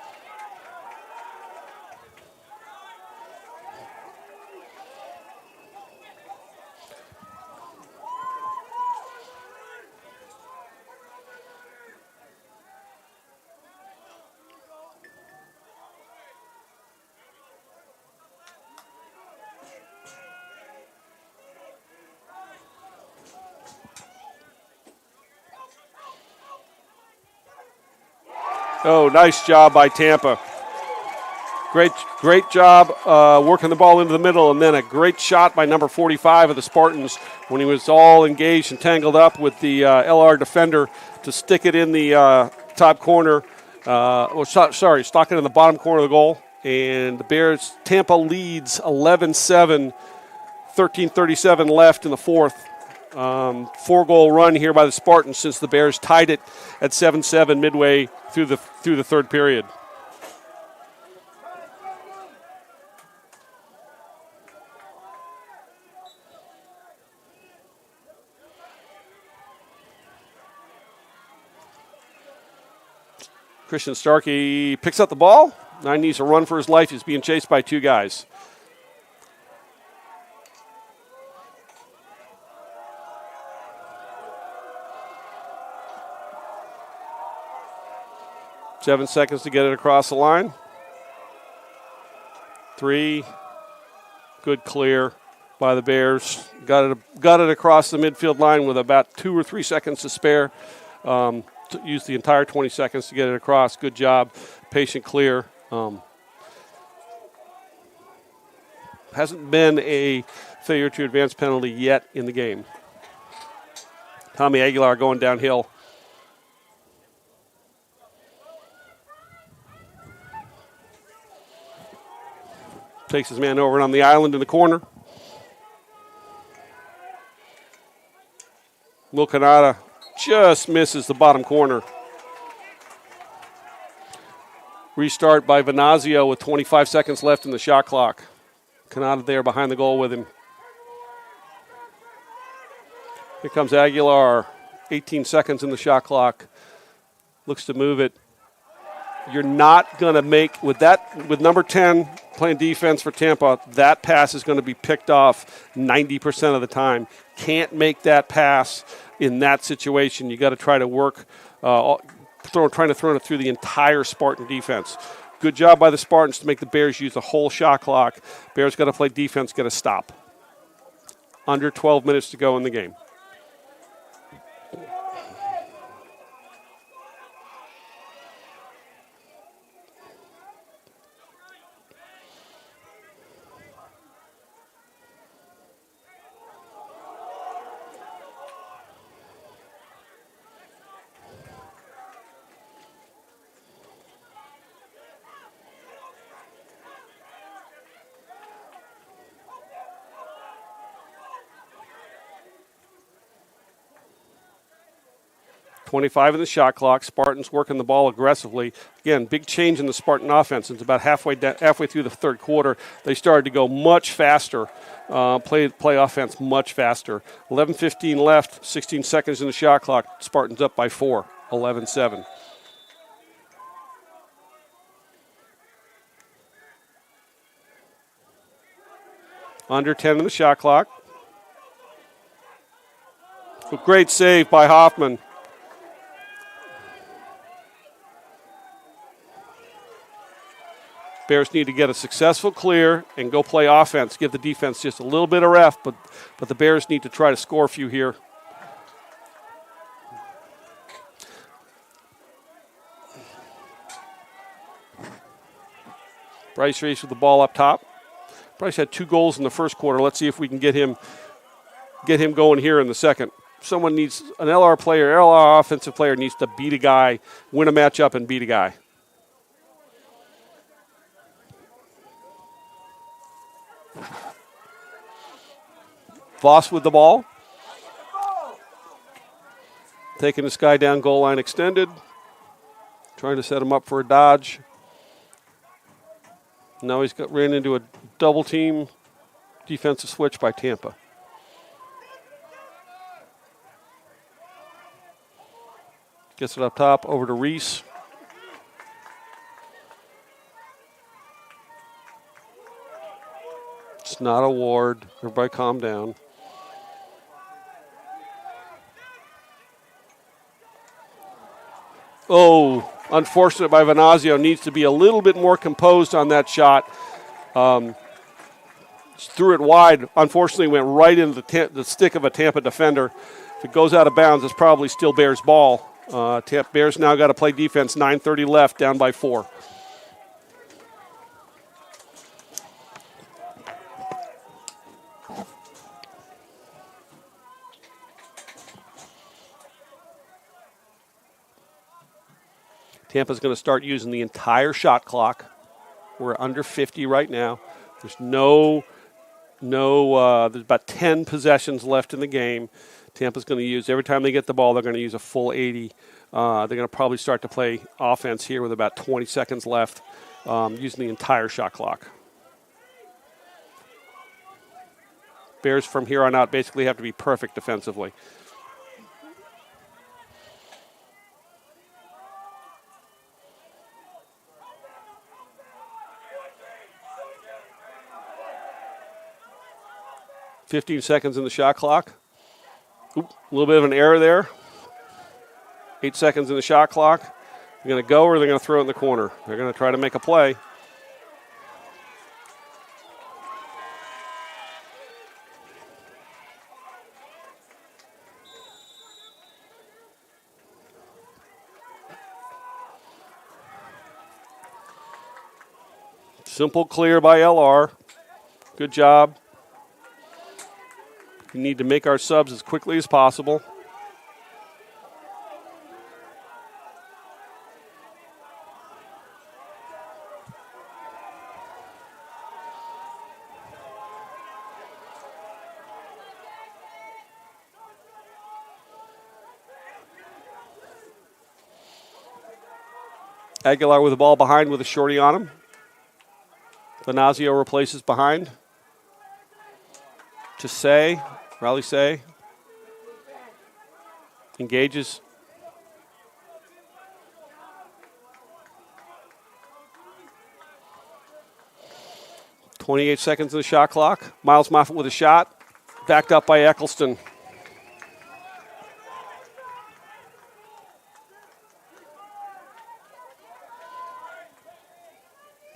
Oh, nice job by Tampa. Great job working the ball into the middle, and then a great shot by number 45 of the Spartans when he was all engaged and tangled up with the LR defender to stick it in the top corner. Stock it in the bottom corner of the goal. And the Bears, Tampa leads 11-7, 13:37 left in the fourth. 4-goal run here by the Spartans since the Bears tied it at 7-7 midway through the third period. Christian Starkey picks up the ball. Now he needs to run for his life. He's being chased by 2 guys. Seven seconds to get it across the line. 3. Good clear by the Bears. Got it across the midfield line with about 2 or 3 seconds to spare. Used the entire 20 seconds to get it across. Good job. Patient clear. Hasn't been a failure to advance penalty yet in the game. Tommy Aguilar going downhill. Takes his man over on the island in the corner. Will Canada just misses the bottom corner. Restart by Venazio with 25 seconds left in the shot clock. Canada there behind the goal with him. Here comes Aguilar. 18 seconds in the shot clock. Looks to move it. You're not going to make, with number 10 playing defense for Tampa, that pass is going to be picked off 90% of the time. Can't make that pass in that situation. You got to try to work, trying to throw it through the entire Spartan defense. Good job by the Spartans to make the Bears use the whole shot clock. Bears got to play defense, got to stop. Under 12 minutes to go in the game. 25 in the shot clock. Spartans working the ball aggressively. Again, big change in the Spartan offense. It's about halfway through the third quarter. They started to go much faster, play offense much faster. 11:15 left, 16 seconds in the shot clock. Spartans up by 4, 11-7. Under 10 in the shot clock. A great save by Hoffman. Bears need to get a successful clear and go play offense. Give the defense just a little bit of rest, but the Bears need to try to score a few here. Bryce Reese with the ball up top. Bryce had 2 goals in the first quarter. Let's see if we can get him going here in the second. Someone needs an LR offensive player needs to beat a guy, win a matchup and beat a guy. Voss with the ball. Taking this guy down goal line extended. Trying to set him up for a dodge. Now he's ran into a double team defensive switch by Tampa. Gets it up top, over to Reese. It's not a Ward. Everybody calm down. Oh, unfortunate by Venazio. Needs to be a little bit more composed on that shot. Threw it wide. Unfortunately, went right into the stick of a Tampa defender. If it goes out of bounds, it's probably still Bears' ball. Bears now got to play defense. 9:30 left, down by 4. Tampa's going to start using the entire shot clock. We're under 50 right now. There's there's about 10 possessions left in the game. Tampa's going to use, every time they get the ball, they're going to use a full 80. They're going to probably start to play offense here with about 20 seconds left, using the entire shot clock. Bears from here on out basically have to be perfect defensively. $15 seconds in the shot clock. Oop, a little bit of an error there. 8 seconds in the shot clock. They're going to go or they're going to throw it in the corner. They're going to try to make a play. Simple clear by LR. Good job. We need to make our subs as quickly as possible. Aguilar with the ball behind with a shorty on him. Venazio replaces behind. To Say, Riley Say. Engages. .28 seconds of the shot clock. Miles Moffitt with a shot. Backed up by Eccleston.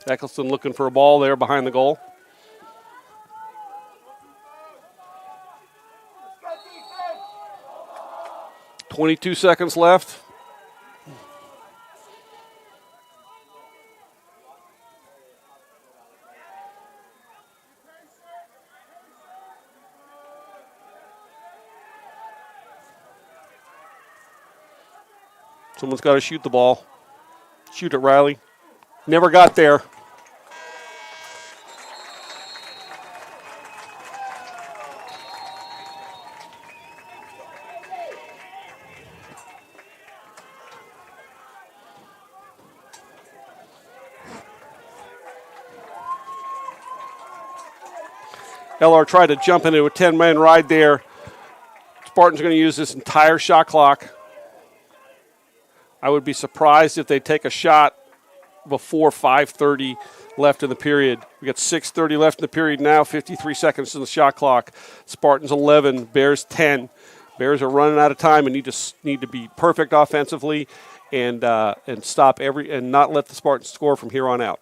Eccleston looking for a ball there behind the goal. .22 seconds left. Someone's got to shoot the ball. Shoot it, Riley. Never got there. LR tried to jump into a 10-man ride there. Spartans are going to use this entire shot clock. I would be surprised if they take a shot before 5:30 left in the period. We got 6:30 left in the period now, 53 seconds in the shot clock. Spartans 11, Bears 10. Bears are running out of time and need to be perfect offensively and stop and not let the Spartans score from here on out.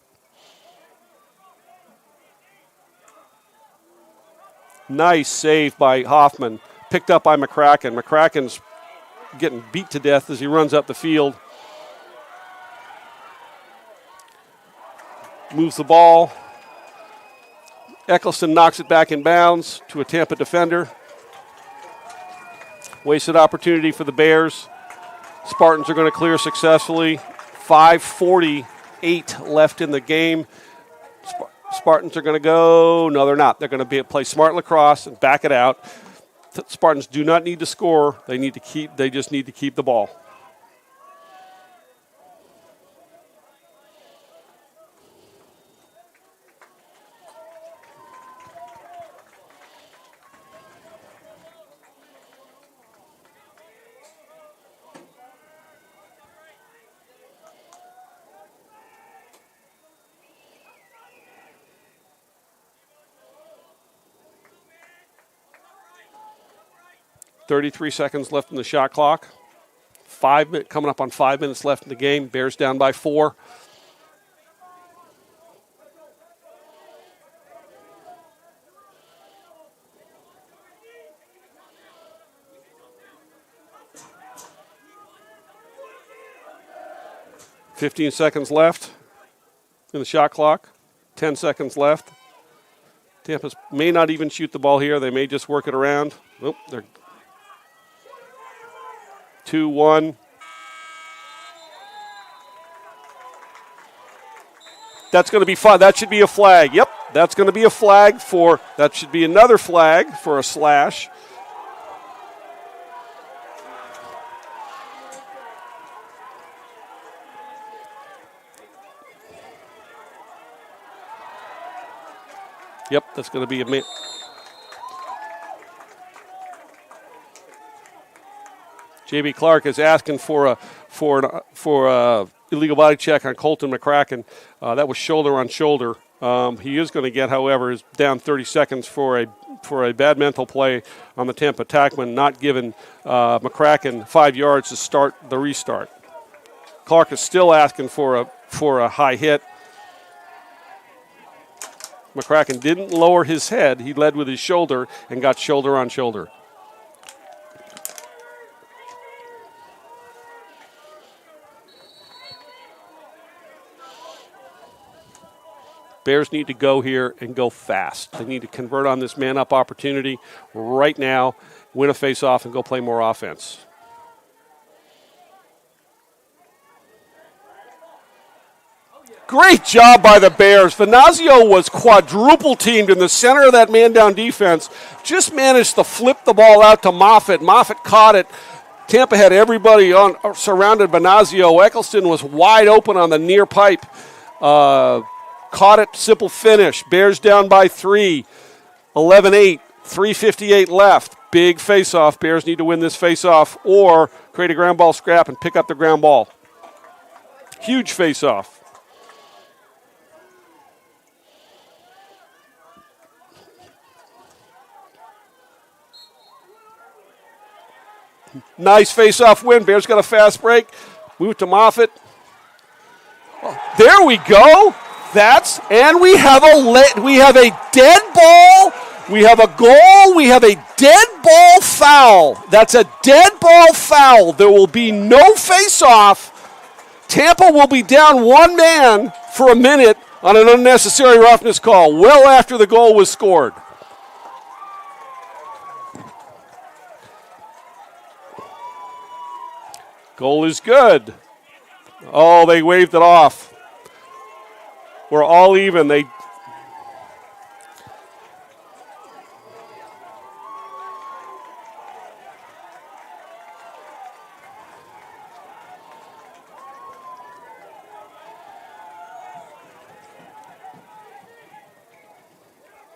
Nice save by Hoffman. Picked up by McCracken. McCracken's getting beat to death as he runs up the field. Moves the ball. Eccleston knocks it back in bounds to a Tampa defender. Wasted opportunity for the Bears. Spartans are going to clear successfully. 5:48 left in the game. Spartans are going to go. No, they're not. They're going to play smart lacrosse and back it out. Spartans do not need to score. They just need to keep the ball. .33 seconds left in the shot clock. Coming up on 5 minutes left in the game. Bears down by 4. .15 seconds left in the shot clock. 10 seconds left. Tampa may not even shoot the ball here. They may just work it around. Oh, they're 2-1. That's going to be fun. That should be a flag. Yep, that's going to be a flag that should be another flag for a slash. Yep, that's going to be a J.B. Clark is asking for a illegal body check on Colton McCracken. That was shoulder on shoulder. He is going to get, however, is down 30 seconds for a bad mental play on the Tampa attackman, not giving McCracken 5 yards to start the restart. Clark is still asking for a high hit. McCracken didn't lower his head. He led with his shoulder and got shoulder on shoulder. Bears need to go here and go fast. They need to convert on this man-up opportunity right now, win a face-off, and go play more offense. Great job by the Bears. Venazio was quadruple teamed in the center of that man-down defense. Just managed to flip the ball out to Moffitt. Moffitt caught it, Tampa had everybody surrounded. Bonazio. Eccleston was wide open on the near pipe. Caught it, simple finish. Bears down by 3. 11-8, 3:58 left. Big face-off. Bears need to win this face-off or create a ground ball scrap and pick up the ground ball. Huge face-off. Nice face-off win. Bears got a fast break. Move it to Moffitt. There we go. And we have a dead ball. We have a goal. We have a dead ball foul. That's a dead ball foul. There will be no face-off. Tampa will be down one man for a minute on an unnecessary roughness call, well after the goal was scored. Goal is good. Oh, they waved it off. We're all even.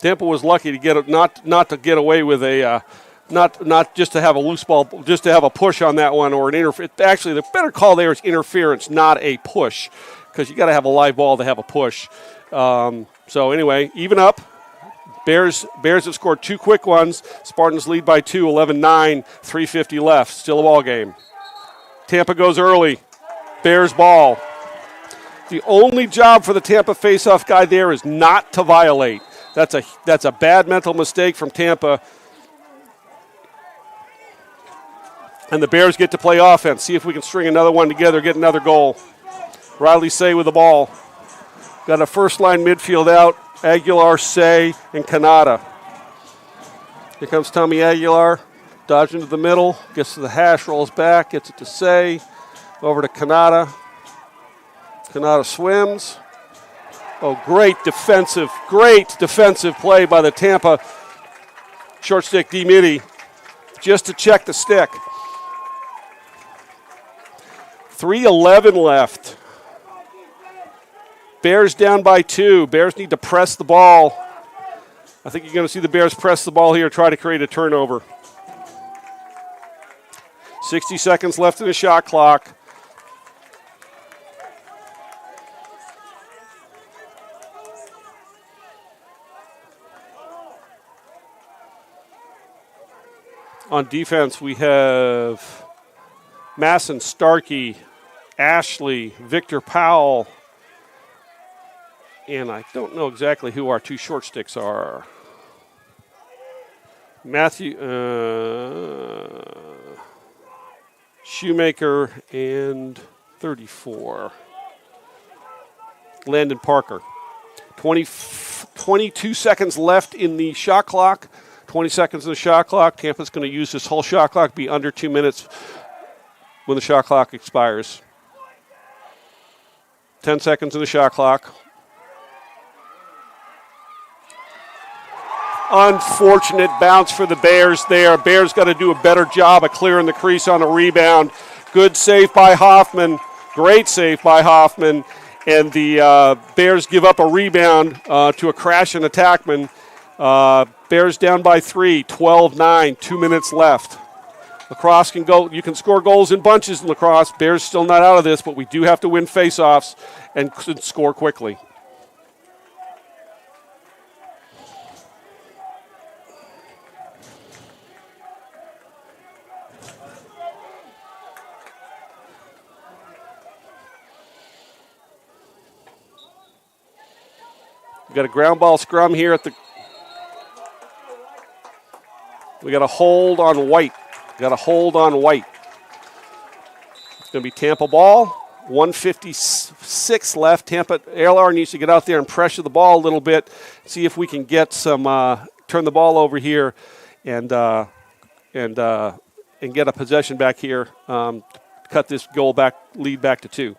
Tampa was lucky to get it, not to get away with a not just to have a loose ball, just to have a push on that one or an interference. Actually, the better call there is interference, not a push, because you got to have a live ball to have a push. So anyway, even up. Bears have scored 2 quick ones. Spartans lead by 2, 11-9, 3:50 left. Still a ball game. Tampa goes early. Bears ball. The only job for the Tampa faceoff guy there is not to violate. That's a bad mental mistake from Tampa. And the Bears get to play offense. See if we can string another one together, get another goal. Riley Say with the ball. Got a first-line midfield out. Aguilar, Say, and Kanata. Here comes Tommy Aguilar. Dodge into the middle. Gets to the hash, rolls back, gets it to Say. Over to Kanata. Kanata swims. Oh, great defensive play by the Tampa short stick D-Mitty just to check the stick. 3:11 left. Bears down by 2. Bears need to press the ball. I think you're going to see the Bears press the ball here, try to create a turnover. 60 seconds left in the shot clock. On defense, we have Masson, Starkey, Ashley, Victor Powell, and I don't know exactly who our 2 short sticks are. Matthew Shoemaker and 34. Landon Parker. 22 seconds left in the shot clock. 20 seconds in the shot clock. Tampa's going to use this whole shot clock, be under 2 minutes when the shot clock expires. 10 seconds in the shot clock. Unfortunate bounce for the Bears there. Bears got to do a better job of clearing the crease on a rebound. Good save by Hoffman. Great save by Hoffman. And the Bears give up a rebound to a crashing attackman. Bears down by 3, 12-9, 2 minutes left. Lacrosse can go. You can score goals in bunches in lacrosse. Bears still not out of this, but we do have to win faceoffs and score quickly. We got a ground ball scrum here at the. We got a hold on White. It's going to be Tampa ball. 1:56 left. Tampa ALR needs to get out there and pressure the ball a little bit. See if we can get some turn the ball over here and get a possession back here. Cut this goal back, lead back to 2.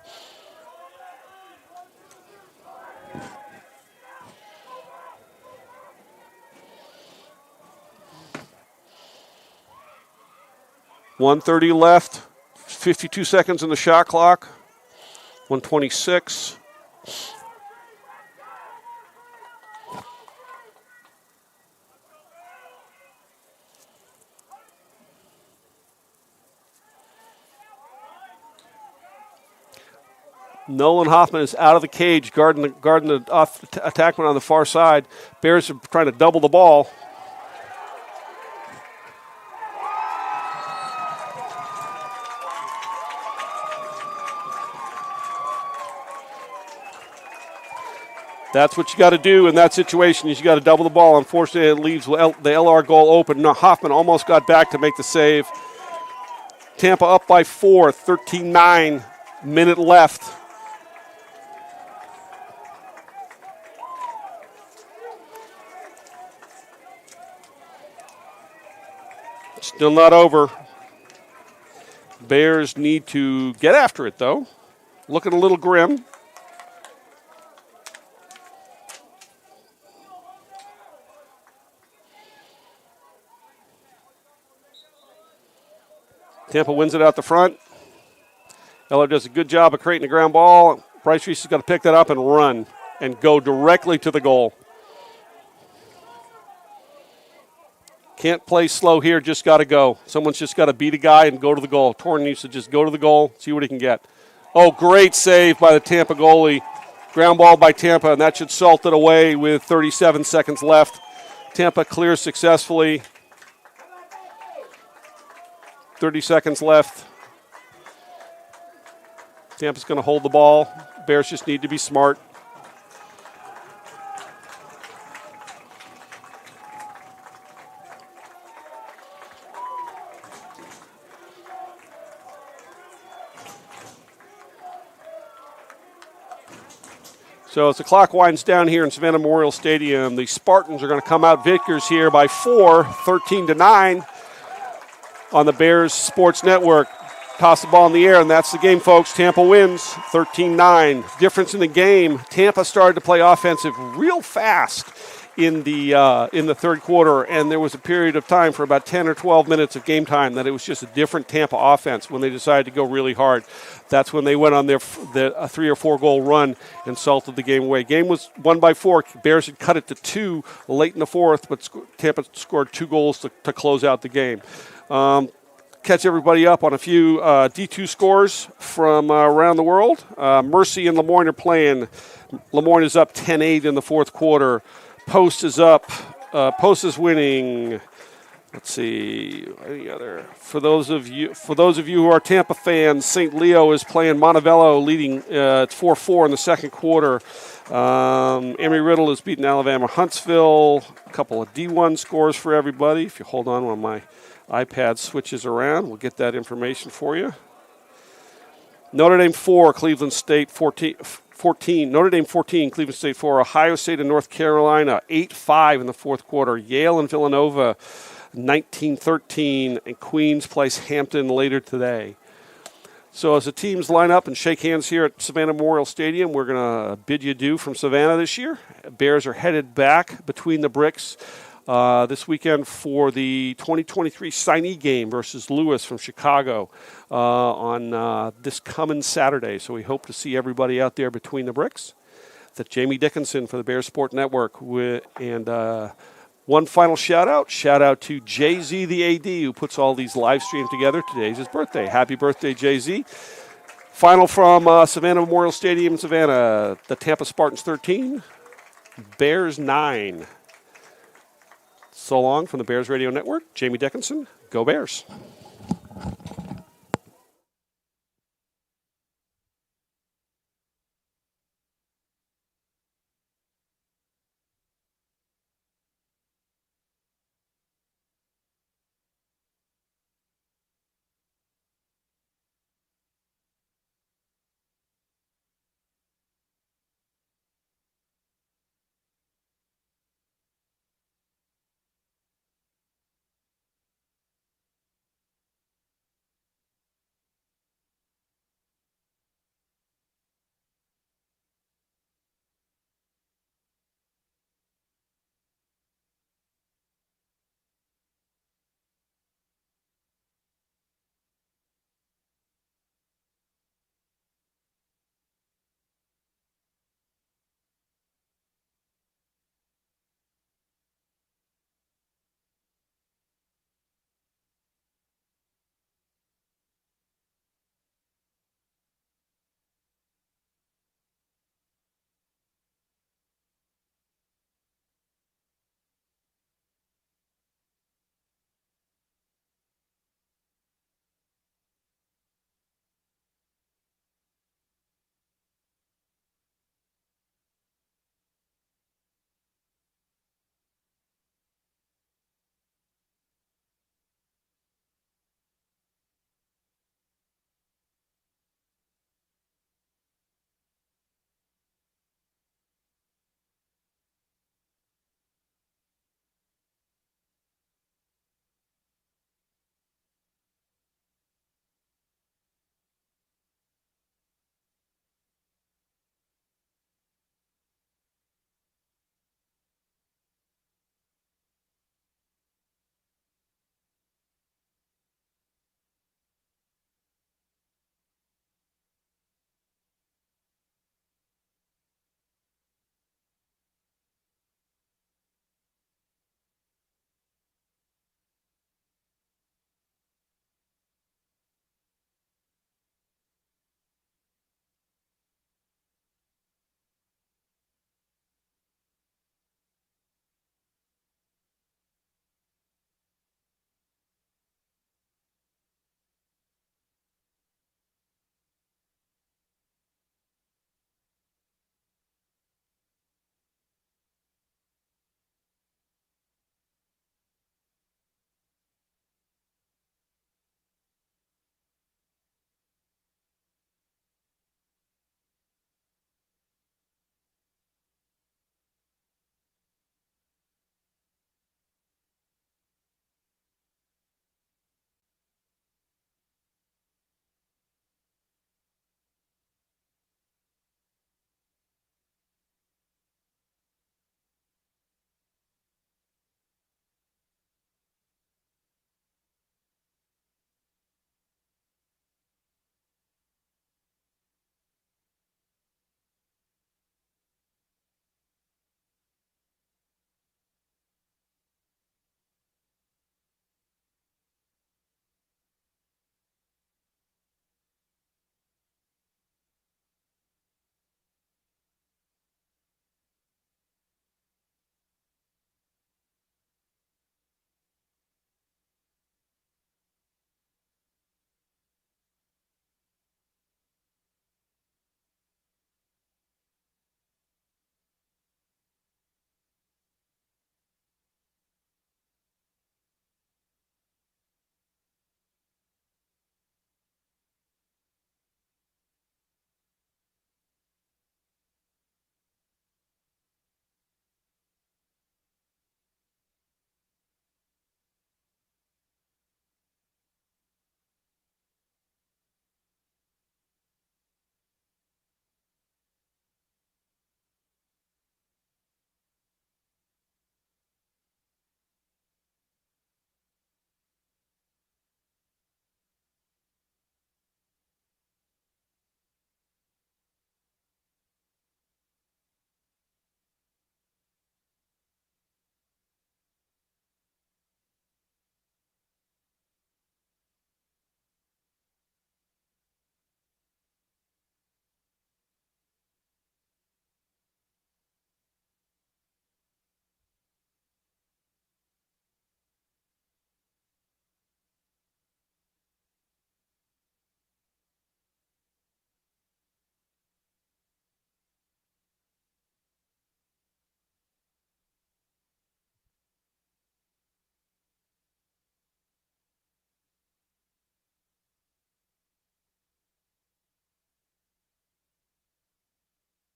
1:30 left, 52 seconds in the shot clock, 1:26. Nolan Hoffman is out of the cage, guarding the attackman on the far side. Bears are trying to double the ball. That's what you got to do in that situation is you got to double the ball. Unfortunately, it leaves the LR goal open. No, Hoffman almost got back to make the save. Tampa up by 4, 13-9, minute left. Still not over. Bears need to get after it, though. Looking a little grim. Tampa wins it out the front. Eller does a good job of creating a ground ball. Bryce Reese has got to pick that up and run and go directly to the goal. Can't play slow here, just got to go. Someone's just got to beat a guy and go to the goal. Torn needs to just go to the goal, see what he can get. Oh, great save by the Tampa goalie. Ground ball by Tampa, and that should salt it away with 37 seconds left. Tampa clears successfully. 30 seconds left. Tampa's going to hold the ball. Bears just need to be smart. So as the clock winds down here in Savannah Memorial Stadium, the Spartans are going to come out victors here by 4, 13-9 on the Bears Sports Network. Toss the ball in the air, and that's the game, folks. Tampa wins 13-9. Difference in the game, Tampa started to play offensive real fast in the third quarter, and there was a period of time for about 10 or 12 minutes of game time that it was just a different Tampa offense when they decided to go really hard. That's when they went on their 3 or 4 goal run and salted the game away. Game was won by 4. Bears had cut it to 2 late in the fourth, but Tampa scored 2 goals to close out the game. Catch everybody up on a few D2 scores from around the world. Mercy and Lemoyne are playing. Lemoyne is up 10-8 in the fourth quarter. Post is up. Post is winning. Let's see. Any other? For those of you who are Tampa fans, St. Leo is playing Montevello, leading 4-4 in the second quarter. Embry-Riddle is beating Alabama Huntsville. A couple of D1 scores for everybody. If you hold on while my iPad switches around, we'll get that information for you. Notre Dame 4, Cleveland State 14. Notre Dame 14, Cleveland State 4. Ohio State and North Carolina 8-5 in the fourth quarter. Yale and Villanova 19-13, and Queens plays Hampton later today. So as the teams line up and shake hands here at Savannah Memorial Stadium, we're going to bid you adieu from Savannah this year. Bears are headed back between the bricks this weekend for the 2023 signee game versus Lewis from Chicago on this coming Saturday. So we hope to see everybody out there between the bricks. That's Jamie Dickinson for the Bears Sport Network. And one final shout-out to Jay-Z, the AD, who puts all these live streams together. Today's his birthday. Happy birthday, Jay-Z. Final from Savannah Memorial Stadium in Savannah. The Tampa Spartans 13, Bears 9. So long from the Bears Radio Network. Jamie Dickinson, go Bears.